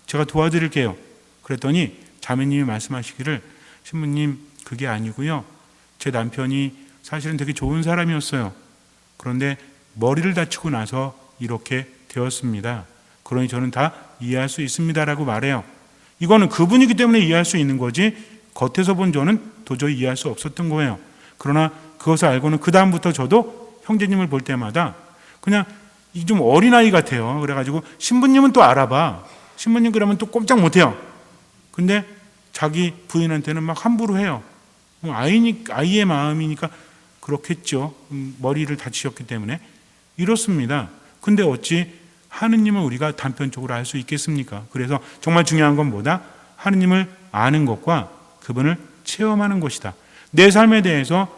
제가 도와드릴게요. 그랬더니 자매님이 말씀하시기를 신부님 그게 아니고요. 제 남편이 사실은 되게 좋은 사람이었어요. 그런데 머리를 다치고 나서 이렇게 되었습니다. 그러니 저는 다 이해할 수 있습니다라고 말해요. 이거는 그분이기 때문에 이해할 수 있는 거지 겉에서 본 저는 도저히 이해할 수 없었던 거예요. 그러나 그것을 알고는 그 다음부터 저도 형제님을 볼 때마다 그냥 좀 어린아이 같아요. 그래가지고 신부님은 또 알아봐. 신부님 그러면 또 꼼짝 못해요. 근데 자기 부인한테는 막 함부로 해요. 아이의 마음이니까 그렇겠죠. 머리를 다치셨기 때문에. 이렇습니다. 근데 어찌 하느님을 우리가 단편적으로 알 수 있겠습니까? 그래서 정말 중요한 건 뭐다? 하느님을 아는 것과 그분을 체험하는 것이다. 내 삶에 대해서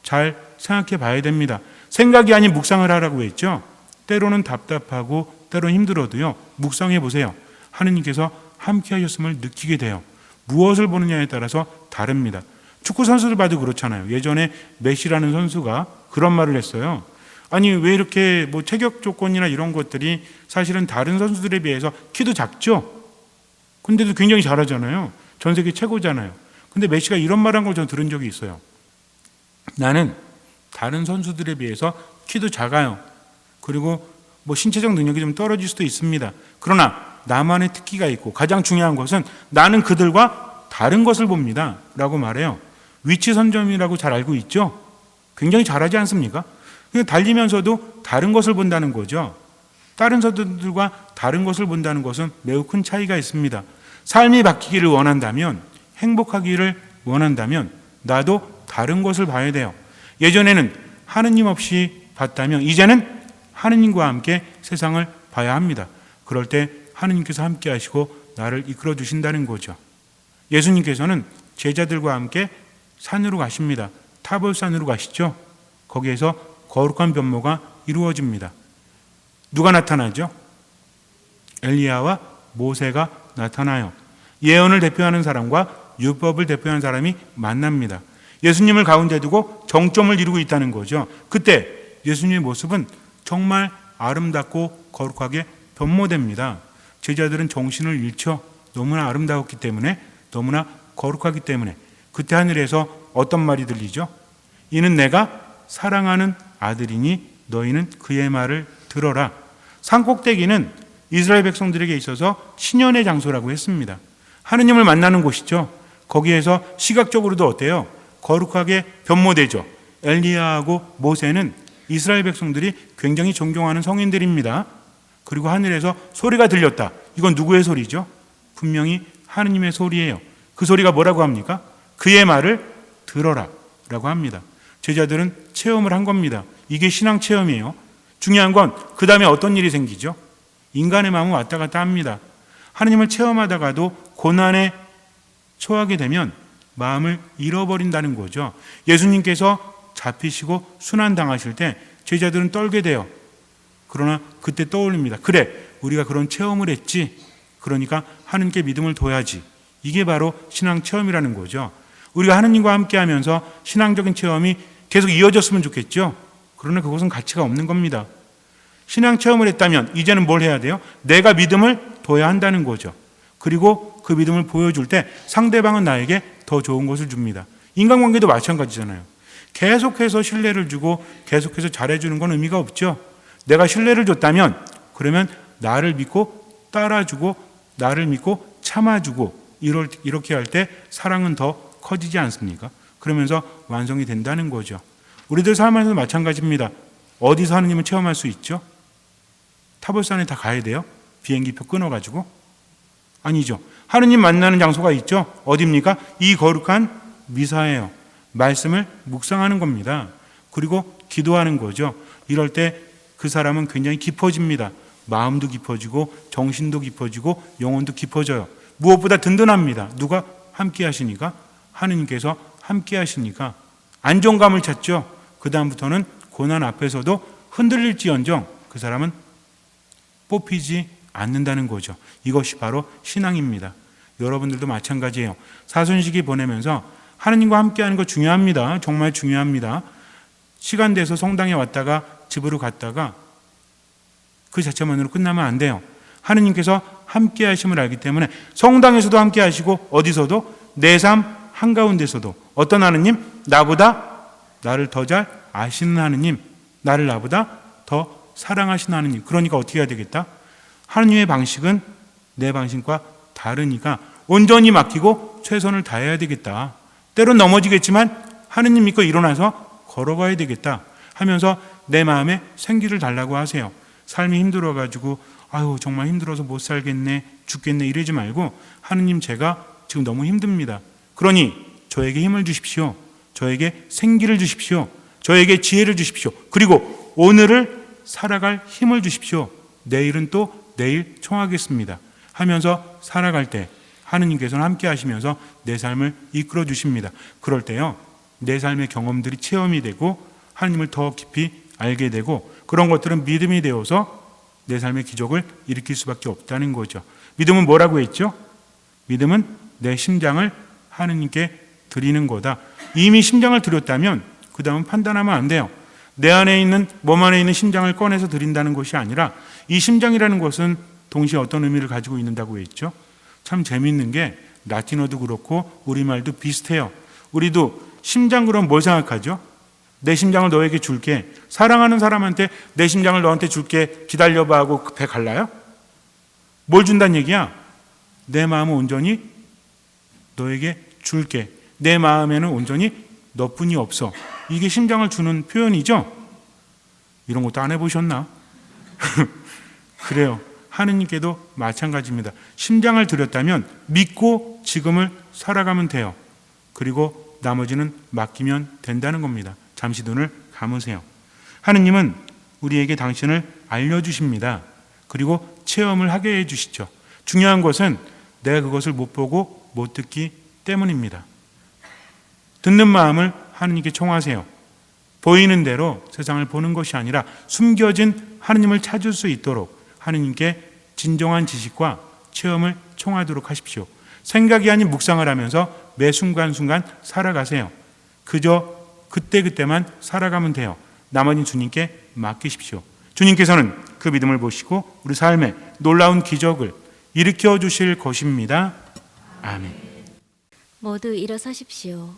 잘 생각해 봐야 됩니다. 생각이 아닌 묵상을 하라고 했죠. 때로는 답답하고 때로는 힘들어도요. 묵상해 보세요. 하느님께서 함께 하셨음을 느끼게 돼요. 무엇을 보느냐에 따라서 다릅니다. 축구 선수들 봐도 그렇잖아요. 예전에 메시라는 선수가 그런 말을 했어요. 아니 왜 이렇게 체격 조건이나 이런 것들이 사실은 다른 선수들에 비해서 키도 작죠? 근데도 굉장히 잘하잖아요. 전 세계 최고잖아요. 근데 메시가 이런 말 한 걸 저는 들은 적이 있어요. 나는 다른 선수들에 비해서 키도 작아요. 그리고 신체적 능력이 좀 떨어질 수도 있습니다. 그러나 나만의 특기가 있고 가장 중요한 것은 나는 그들과 다른 것을 봅니다. 라고 말해요. 위치 선점이라고 잘 알고 있죠? 굉장히 잘하지 않습니까? 달리면서도 다른 것을 본다는 거죠. 다른 선수들과 다른 것을 본다는 것은 매우 큰 차이가 있습니다. 삶이 바뀌기를 원한다면, 행복하기를 원한다면 나도 다른 것을 봐야 돼요. 예전에는 하느님 없이 봤다면 이제는 하느님과 함께 세상을 봐야 합니다. 그럴 때 하느님께서 함께 하시고 나를 이끌어 주신다는 거죠. 예수님께서는 제자들과 함께 산으로 가십니다. 타볼산으로 가시죠. 거기에서 거룩한 변모가 이루어집니다. 누가 나타나죠? 엘리야와 모세가 나타나요. 예언을 대표하는 사람과 율법을 대표하는 사람이 만납니다. 예수님을 가운데 두고 정점을 이루고 있다는 거죠. 그때 예수님의 모습은 정말 아름답고 거룩하게 변모됩니다. 제자들은 정신을 잃죠. 너무나 아름다웠기 때문에, 너무나 거룩하기 때문에. 그때 하늘에서 어떤 말이 들리죠? 이는 내가 사랑하는 아들이니 너희는 그의 말을 들어라. 산꼭대기는 이스라엘 백성들에게 있어서 신연의 장소라고 했습니다. 하느님을 만나는 곳이죠. 거기에서 시각적으로도 어때요? 거룩하게 변모되죠. 엘리야하고 모세는 이스라엘 백성들이 굉장히 존경하는 성인들입니다. 그리고 하늘에서 소리가 들렸다. 이건 누구의 소리죠? 분명히 하느님의 소리예요. 그 소리가 뭐라고 합니까? 그의 말을 들어라 라고 합니다. 제자들은 체험을 한 겁니다. 이게 신앙 체험이에요. 중요한 건 그 다음에 어떤 일이 생기죠? 인간의 마음은 왔다 갔다 합니다. 하느님을 체험하다가도 고난에 처하게 되면 마음을 잃어버린다는 거죠. 예수님께서 잡히시고 순환당하실 때 제자들은 떨게 돼요. 그러나 그때 떠올립니다. 그래, 우리가 그런 체험을 했지. 그러니까 하느님께 믿음을 둬야지. 이게 바로 신앙 체험이라는 거죠. 우리가 하느님과 함께 하면서 신앙적인 체험이 계속 이어졌으면 좋겠죠. 그러나 그것은 가치가 없는 겁니다. 신앙 체험을 했다면 이제는 뭘 해야 돼요? 내가 믿음을 둬야 한다는 거죠. 그리고 그 믿음을 보여줄 때 상대방은 나에게 더 좋은 것을 줍니다. 인간관계도 마찬가지잖아요. 계속해서 신뢰를 주고 계속해서 잘해주는 건 의미가 없죠. 내가 신뢰를 줬다면 그러면 나를 믿고 따라주고 나를 믿고 참아주고 이렇게 할 때 사랑은 더 커지지 않습니까? 그러면서 완성이 된다는 거죠. 우리들 삶 안에서도 마찬가지입니다. 어디서 하느님을 체험할 수 있죠? 타볼산에 다 가야 돼요? 비행기표 끊어가지고? 아니죠. 하느님 만나는 장소가 있죠? 어디입니까? 이 거룩한 미사예요. 말씀을 묵상하는 겁니다. 그리고 기도하는 거죠. 이럴 때 그 사람은 굉장히 깊어집니다. 마음도 깊어지고 정신도 깊어지고 영혼도 깊어져요. 무엇보다 든든합니다. 누가 함께 하시니까? 하느님께서 함께 하시니까 안정감을 찾죠. 그 다음부터는 고난 앞에서도 흔들릴지언정 그 사람은 뽑히지 않는다는 거죠. 이것이 바로 신앙입니다. 여러분들도 마찬가지예요. 사순시기 보내면서 하느님과 함께하는 거 중요합니다. 정말 중요합니다. 시간 돼서 성당에 왔다가 집으로 갔다가 그 자체만으로 끝나면 안 돼요. 하느님께서 함께 하심을 알기 때문에 성당에서도 함께 하시고 어디서도 내 삶 한가운데서도 어떤 하느님? 나보다 나를 더 잘 아시는 하느님, 나를 나보다 더 사랑하시는 하느님. 그러니까 어떻게 해야 되겠다? 하느님의 방식은 내 방식과 다르니까 온전히 맡기고 최선을 다해야 되겠다. 때론 넘어지겠지만 하느님 믿고 일어나서 걸어가야 되겠다 하면서 내 마음에 생기를 달라고 하세요. 삶이 힘들어가지고 아유 정말 힘들어서 못 살겠네 죽겠네 이러지 말고 하느님 제가 지금 너무 힘듭니다. 그러니 저에게 힘을 주십시오. 저에게 생기를 주십시오. 저에게 지혜를 주십시오. 그리고 오늘을 살아갈 힘을 주십시오. 내일은 또 내일 청하겠습니다 하면서 살아갈 때 하느님께서는 함께 하시면서 내 삶을 이끌어 주십니다. 그럴 때요 내 삶의 경험들이 체험이 되고 하느님을 더 깊이 알게 되고 그런 것들은 믿음이 되어서 내 삶의 기적을 일으킬 수밖에 없다는 거죠. 믿음은 뭐라고 했죠? 믿음은 내 심장을 하느님께 드리는 거다. 이미 심장을 드렸다면 그 다음은 판단하면 안 돼요. 내 안에 있는 몸 안에 있는 심장을 꺼내서 드린다는 것이 아니라 이 심장이라는 것은 동시에 어떤 의미를 가지고 있는다고 했죠? 참 재미있는 게 라틴어도 그렇고 우리말도 비슷해요. 우리도 심장 그럼 뭘 생각하죠? 내 심장을 너에게 줄게. 사랑하는 사람한테 내 심장을 너한테 줄게 기다려봐 하고 배 갈라요? 뭘 준다는 얘기야? 내 마음을 온전히 너에게 줄게. 내 마음에는 온전히 너뿐이 없어. 이게 심장을 주는 표현이죠? 이런 것도 안 해보셨나? 그래요. 하느님께도 마찬가지입니다. 심장을 드렸다면 믿고 지금을 살아가면 돼요. 그리고 나머지는 맡기면 된다는 겁니다. 잠시 눈을 감으세요. 하느님은 우리에게 당신을 알려주십니다. 그리고 체험을 하게 해주시죠. 중요한 것은 내가 그것을 못 보고 못 듣기 때문입니다. 듣는 마음을 하느님께 청하세요. 보이는 대로 세상을 보는 것이 아니라 숨겨진 하느님을 찾을 수 있도록 하느님께 진정한 지식과 체험을 청하도록 하십시오. 생각이 아닌 묵상을 하면서 매 순간순간 살아가세요. 그저 그때그때만 살아가면 돼요. 나머지는 주님께 맡기십시오. 주님께서는 그 믿음을 보시고 우리 삶에 놀라운 기적을 일으켜 주실 것입니다. 아멘. 모두 일어서십시오.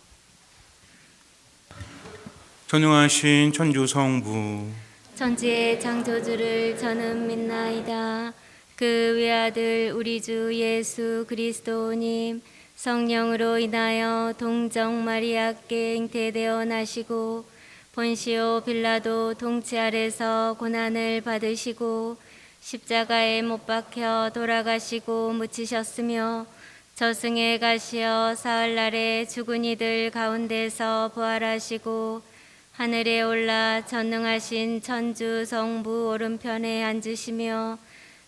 전능하신 천주 성부 천지의 창조주를 저는 믿나이다. 그 외아들 우리 주 예수 그리스도님 성령으로 인하여 동정 마리아께 잉태되어 나시고 본시오 빌라도 통치 아래서 고난을 받으시고 십자가에 못 박혀 돌아가시고 묻히셨으며 저승에 가시어 사흘날에 죽은 이들 가운데서 부활하시고 하늘에 올라 전능하신 천주 성부 오른편에 앉으시며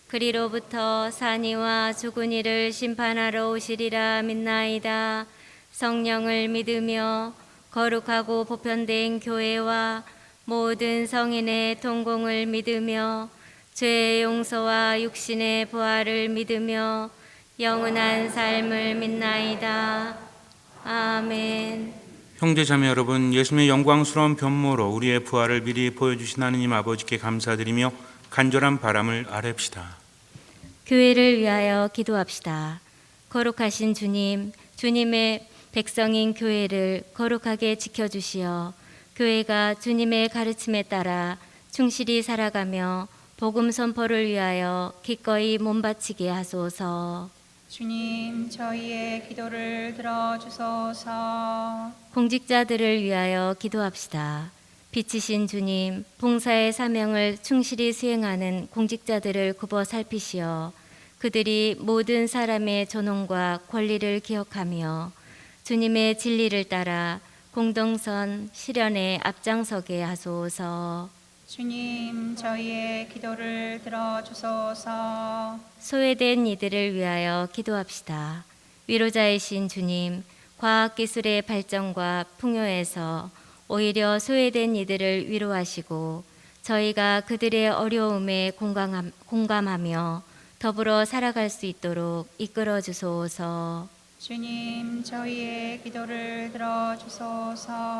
그리로부터 산이와 죽은 이를 심판하러 오시리라 믿나이다. 성령을 믿으며 거룩하고 보편된 교회와 모든 성인의 동공을 믿으며 죄의 용서와 육신의 부활을 믿으며 영원한 삶을 믿나이다. 아멘. 형제 자매 여러분, 예수님의 영광스러운 변모로 우리의 부활을 미리 보여주신 하느님 아버지께 감사드리며 간절한 바람을 아뢰읍시다. 교회를 위하여 기도합시다. 거룩하신 주님, 주님의 백성인 교회를 거룩하게 지켜주시어 교회가 주님의 가르침에 따라 충실히 살아가며 복음 선포를 위하여 기꺼이 몸바치게 하소서. 주님, 저희의 기도를 들어주소서. 공직자들을 위하여 기도합시다. 빛이신 주님, 봉사의 사명을 충실히 수행하는 공직자들을 굽어 살피시어 그들이 모든 사람의 존엄과 권리를 기억하며 주님의 진리를 따라 공동선 실현에 앞장서게 하소서. 주님, 저희의 기도를 들어주소서. 소외된 이들을 위하여 기도합시다. 위로자이신 주님, 과학기술의 발전과 풍요에서 오히려 소외된 이들을 위로하시고 저희가 그들의 어려움에 공감하며 더불어 살아갈 수 있도록 이끌어 주소서. 주님, 저희의 기도를 들어주소서.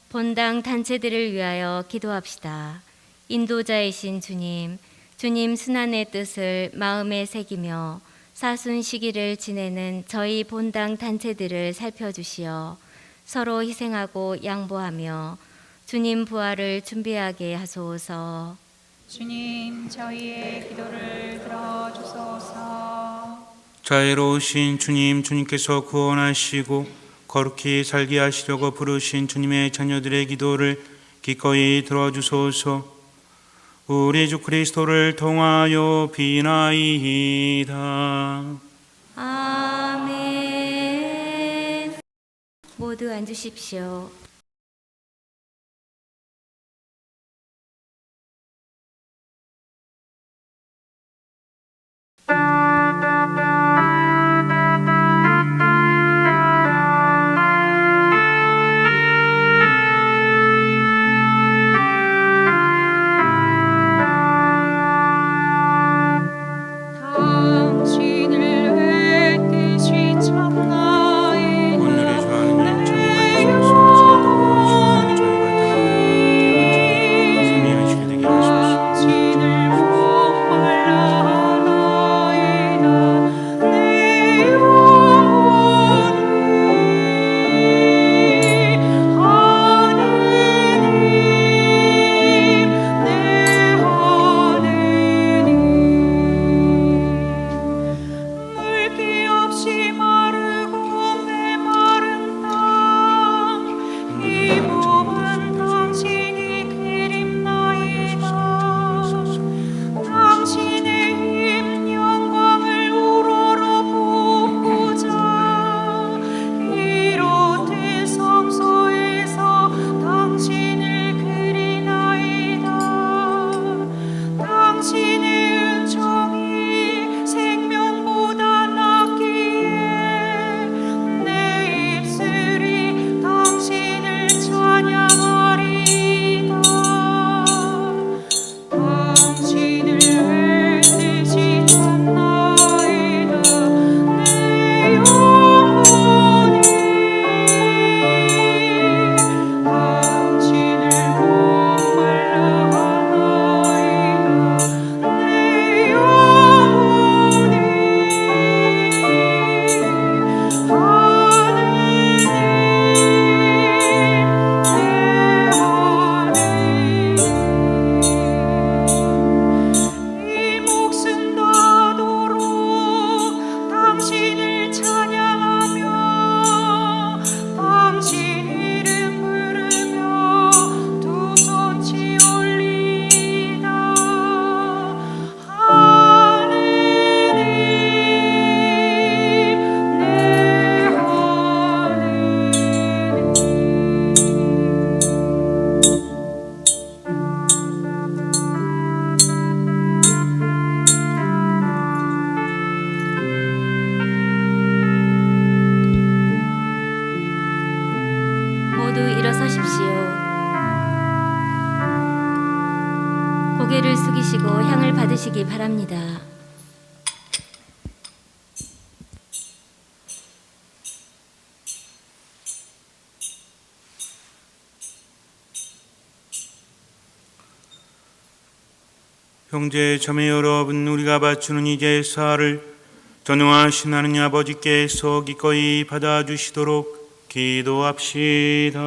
본당 단체들을 위하여 기도합시다. 인도자이신 주님, 주님 순환의 뜻을 마음에 새기며 사순 시기를 지내는 저희 본당 단체들을 살펴주시어 서로 희생하고 양보하며 주님 부활을 준비하게 하소서. 주님, 저희의 기도를 들어주소서. 자애로우신 주님, 주님께서 구원하시고 거룩히 살게 하시려고 부르신 주님의 자녀들의 기도를 기꺼이 들어주소서. 우리 주 그리스도를 통하여 비나이다. 아멘. 모두 앉으십시오. 당신을 왜 뜻이 참나이다. 오늘의 주 하느님, 저희가 있어서 저희가 승리하시게 되게 하십시오. 당신을 목말라 하나이다. 내 영혼이 하느님, 내 하느님. 물기 없이 마르고 메마른 땅, 이 몸은 당신이 그립나이다. 당신의 힘 영광을 우러러 보고자 이렇듯 성소에서 당신을 그리나이다. 당신의 은총이 생명보다 낫기에 내 입술이 당신을 찬양하리이다. 당신을 외치지 않나이다. 내 영혼이 당신을 목말라 하나이다. 내 영혼이 이 목숨 다도록 당신을 찬양하며 당신 이름 부르며 두 손치 올리다. 하느님, 내 모두 일어서십시오. 고개를 숙이시고 향을 받으시기 바랍니다. 형제 자매 여러분, 우리가 바치는 이 제사를 전능하신 하느님 아버지께서 기꺼이 받아주시도록 기도합시다.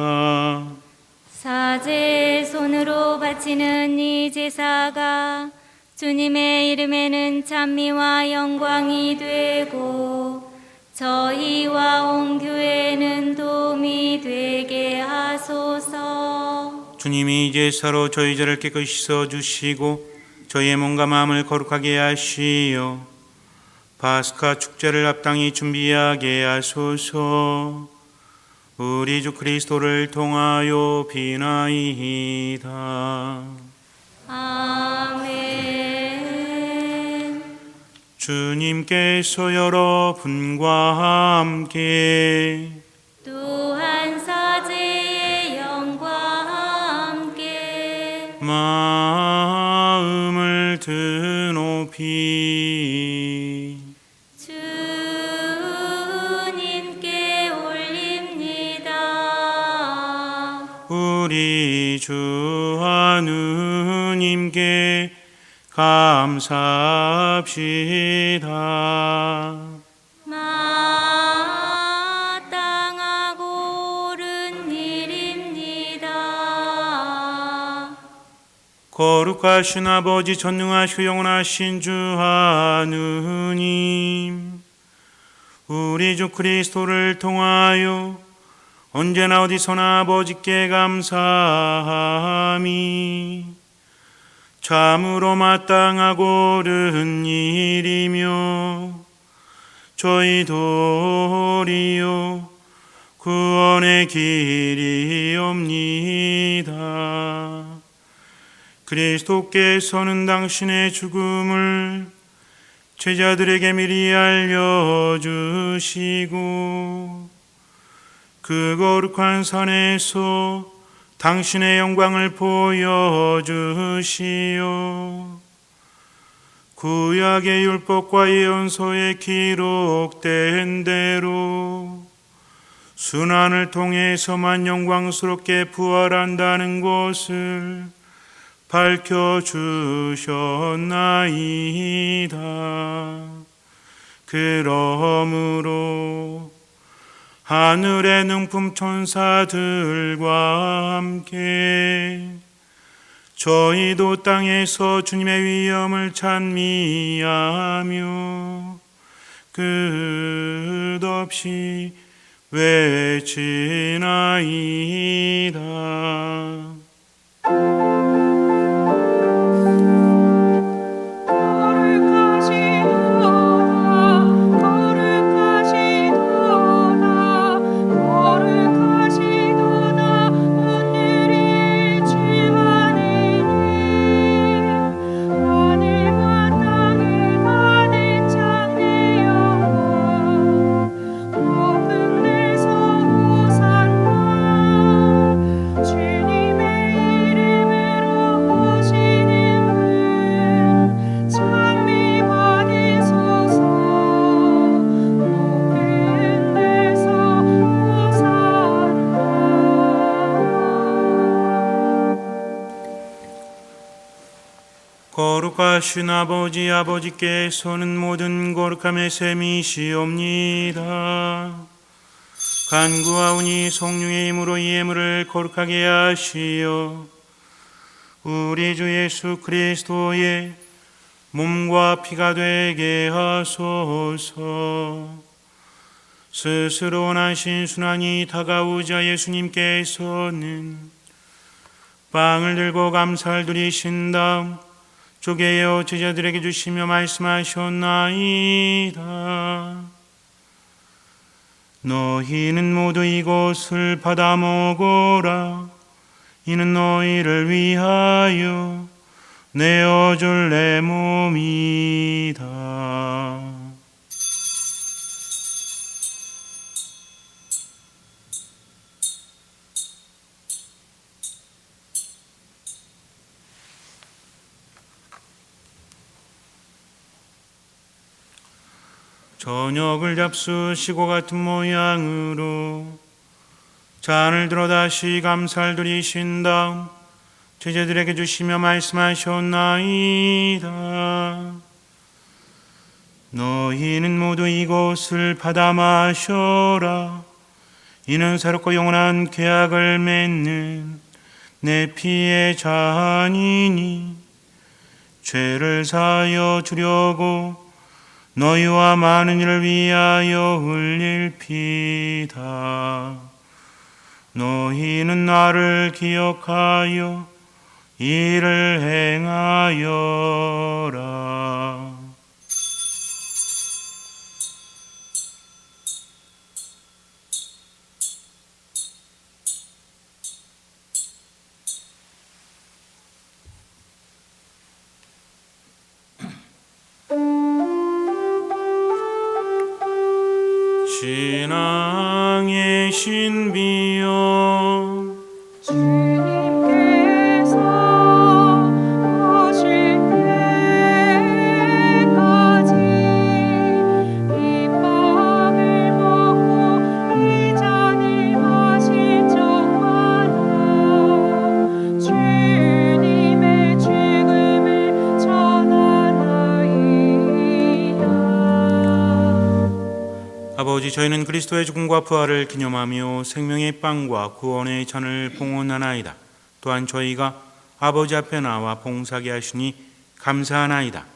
사제 손으로 바치는 이 제사가 주님의 이름에는 찬미와 영광이 되고 저희와 온 교회는 도움이 되게 하소서. 주님이 이 제사로 저희 죄를 깨끗이 씻어주시고 저희의 몸과 마음을 거룩하게 하시어 파스카 축제를 합당히 준비하게 하소서. 우리 주 그리스도를 통하여 비나이다. 아멘. 주님께서 여러분과 함께 또한 사제의 영과 함께 마음을 드높이 주님께 올립니다. 우리 주 하느님께 감사합시다. 마땅하고 옳은 일입니다. 거룩하신 아버지, 전능하시고 영원하신 주 하느님, 우리 주 그리스도를 통하여 언제나 어디서나 아버지께 감사함이 참으로 마땅하고 옳은 일이며 저희 도리요 구원의 길이옵니다. 그리스도께서는 당신의 죽음을 제자들에게 미리 알려주시고 그 거룩한 산에서 당신의 영광을 보여주시오. 구약의 율법과 예언서에 기록된 대로 순환을 통해서만 영광스럽게 부활한다는 것을 밝혀주셨나이다. 그러므로 하늘의 능품 천사들과 함께 저희도 땅에서 주님의 위엄을 찬미하며 끝없이 외치나이다. 거룩하신 아버지께서는 모든 거룩함의 셈이시옵니다. 간구하오니 성령의 힘으로 이 예물을 거룩하게 하시어 우리 주 예수 그리스도의 몸과 피가 되게 하소서. 스스로 원하신 순환이 다가오자 예수님께서는 빵을 들고 감사를 드리신 다음 쪼개어 제자들에게 주시며 말씀하셨나이다. 너희는 모두 이것을 받아 먹어라. 이는 너희를 위하여 내어줄 내 몸이다. 저녁을 잡수시고 같은 모양으로 잔을 들어 다시 감사를 드리신 다음 제자들에게 주시며 말씀하셨나이다. 너희는 모두 이것을 받아 마셔라. 이는 새롭고 영원한 계약을 맺는 내 피의 잔이니 죄를 사하여 주려고 너희와 많은 이를 위하여 흘릴 피다. 너희는 나를 기억하여 이를 행하여라. 신앙의 신비여 주님께서 오실 때까지 이 빵을 먹고 이 잔을 마실 적마다 주님의 죽음을 전하나이다. 아버지, 저희는 그리스도의 죽음과 부활을 기념하며 생명의 빵과 구원의 잔을 봉헌하나이다. 또한 저희가 아버지 앞에 나와 봉사하게 하시니 감사하나이다.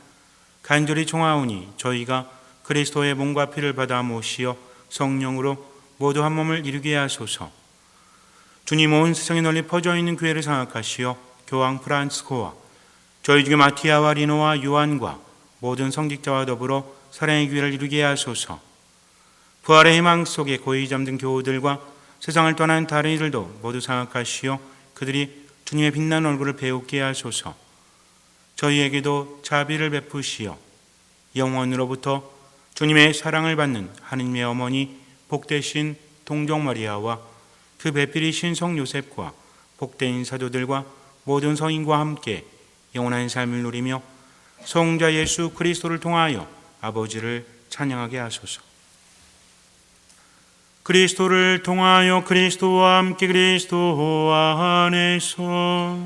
간절히 청하오니 저희가 그리스도의 몸과 피를 받아 모시어 성령으로 모두 한 몸을 이루게 하소서. 주님, 온 세상에 널리 퍼져 있는 교회를 생각하시어 교황 프란치스코와 저희 중에 마티아와 리노와 요한과 모든 성직자와 더불어 사랑의 교회를 이루게 하소서. 부활의 희망 속에 고이 잠든 교우들과 세상을 떠난 다른 이들도 모두 생각하시어 그들이 주님의 빛난 얼굴을 배우게 하소서. 저희에게도 자비를 베푸시어 영원으로부터 주님의 사랑을 받는 하느님의 어머니 복되신 동정 마리아와 그 배필이신 성 요셉과 복된 사도들과 모든 성인과 함께 영원한 삶을 누리며 성자 예수 그리스도를 통하여 아버지를 찬양하게 하소서. 그리스도를 통하여 그리스도와 함께 그리스도 안에서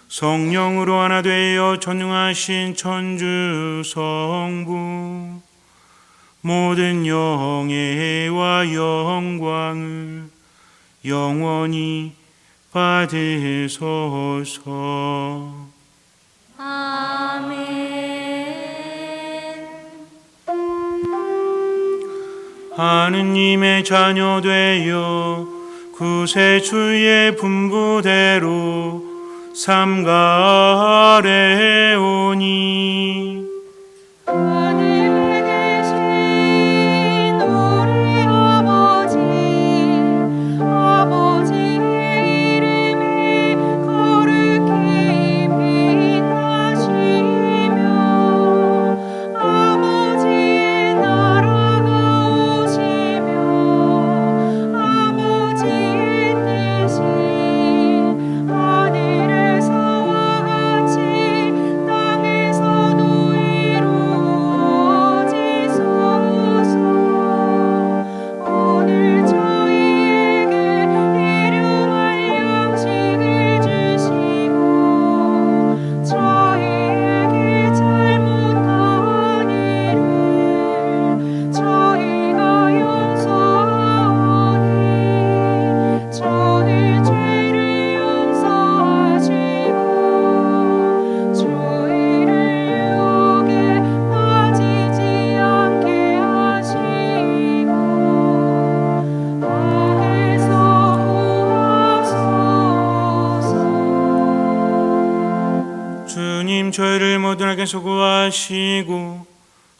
성령으로 하나 되어 전능하신 천주 성부 모든 영예와 영광을 영원히 받으소서. 아멘. 하느님의 자녀 되어 구세주의 분부대로 삼가래오니 하늘에 계신 우리 아버지의 이름이 거룩히 빛나시며 아버지의 나라가 오시며 아버지의 뜻이 하늘에서와 같이 땅에서도 이루어지소서. 오늘 저희에게 일용할 양식을 주시고 저희에게 잘못한 일을 저희가 용서하오니 저희 죄를 용서하시고 저희를 유혹에 빠지지 않게 하시고 악에서 구하소서. 주님, 저희를 모든 악에서 구하시고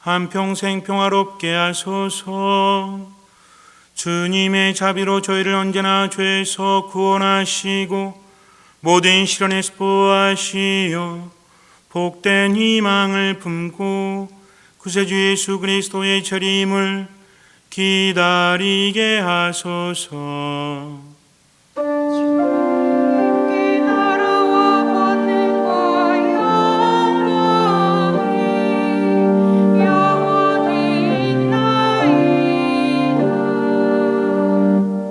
한평생 평화롭게 하소서. 주님의 자비로 저희를 언제나 죄에서 구원하시고 모든 시련에서 보호하시어 복된 희망을 품고 구세주 예수 그리스도의 재림을 기다리게 하소서. 주님께 나라와 권능과 영광이 영원히 있나이다.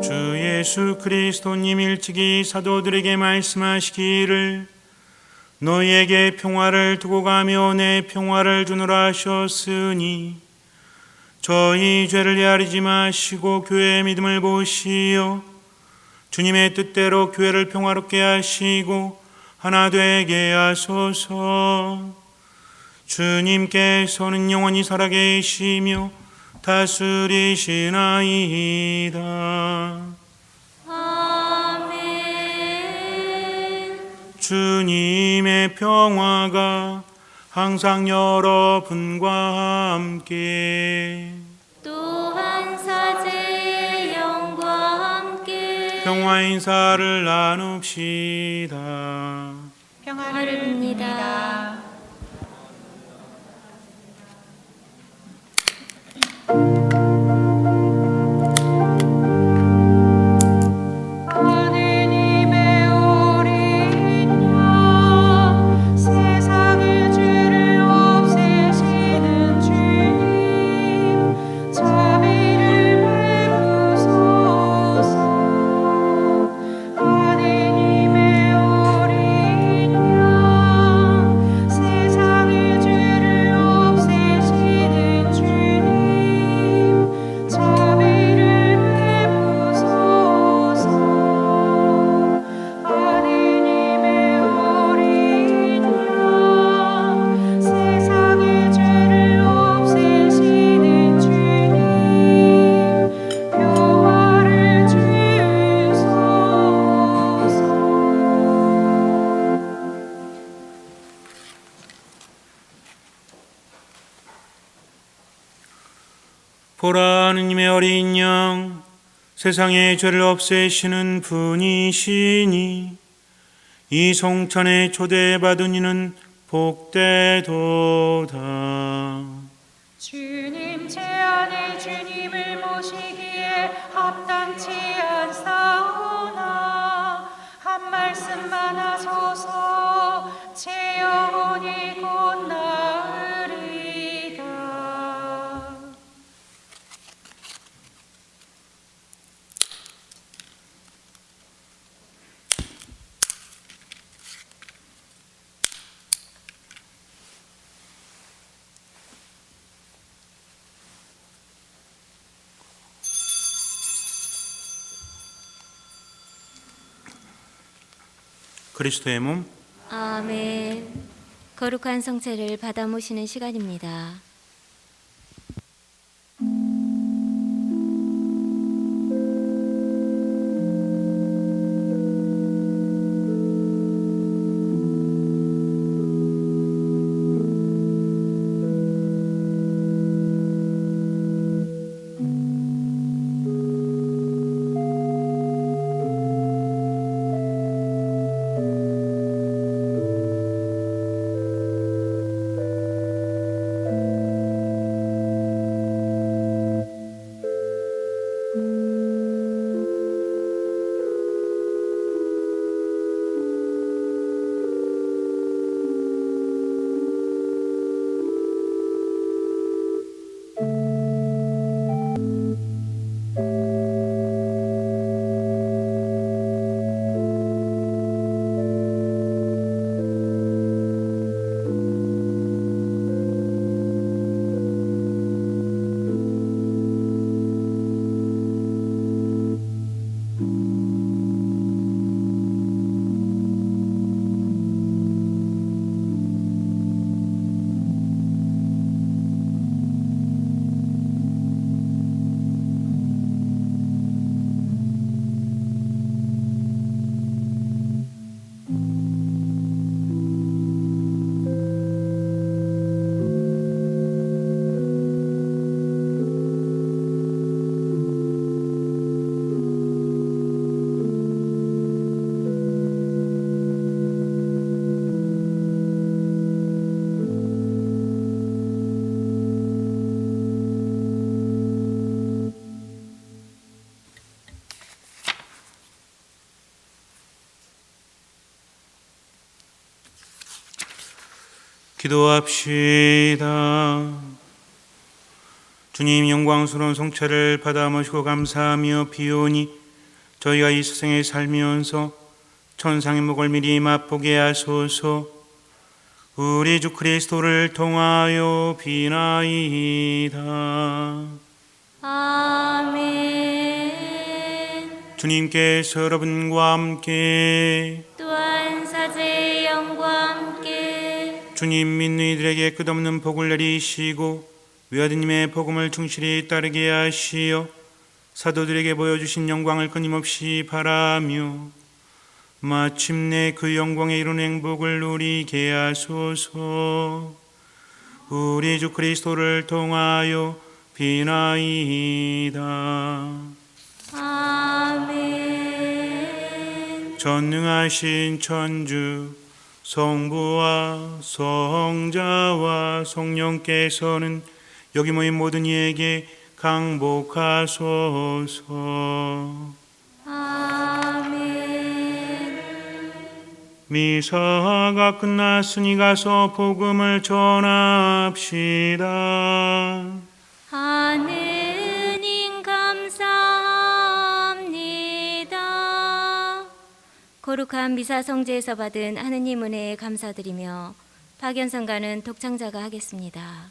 주 예수 예수 그리스도님 일찍이 사도들에게 말씀하시기를 너희에게 평화를 두고 가며 내 평화를 주노라 하셨으니 저희 죄를 헤아리지 마시고 교회의 믿음을 보시어 주님의 뜻대로 교회를 평화롭게 하시고 하나 되게 하소서. 주님께서는 영원히 살아계시며 다스리시나이다. 아멘. 주님의 평화가 항상 여러분과 함께 또한 사제의 영과 함께 평화 인사를 나눕시다. 평화를 빕니다. 하느님의 어린 양 세상의 죄를 없애시는 주님 자비를 베푸소서. 하느님의 어린 양 세상의 죄를 없애시는 주님 자비를 베푸소서. 하느님의 어린 양 세상의 죄를 없애시는 주님 평화를 주소서. 보라, 하느님의 어린 양 세상의 죄를 없애시는 분이시니 이 성찬에 초대받은 이는 복되도다. 주님 제 안에 주님을 모시기에 합당치 않사오나 한 말씀만 하소서. 제 영혼이 곧 나으리다. 그리스도의 몸 아멘. 거룩한 성체를 받아 모시는 시간입니다. 기도합시다. 주님, 영광스러운 성체를 받아 모시고 감사하며 비오니 저희가 이 세상에 살면서 천상의 복을 미리 맛보게 하소서. 우리 주 그리스도를 통하여 비나이다. 아멘. 주님께서 여러분과 함께 또한 사제의 영과 함께 주님 믿는 이들에게 끝없는 복을 내리시고 외아드님의 복음을 충실히 따르게 하시어 사도들에게 보여주신 영광을 끊임없이 바라며 마침내 그 영광에 이룬 행복을 누리게 하소서. 우리 주 그리스도를 통하여 비나이다. 아멘. 전능하신 천주 성부와 성자와 성령께서는 여기 모인 모든 이에게 강복하소서. 아멘. 미사가 끝났으니 가서 복음을 전합시다. 하느님 감사합니다. 거룩한 미사 성제에서 받은 하느님 은혜에 감사드리며 박연성가는 독창자가 하겠습니다.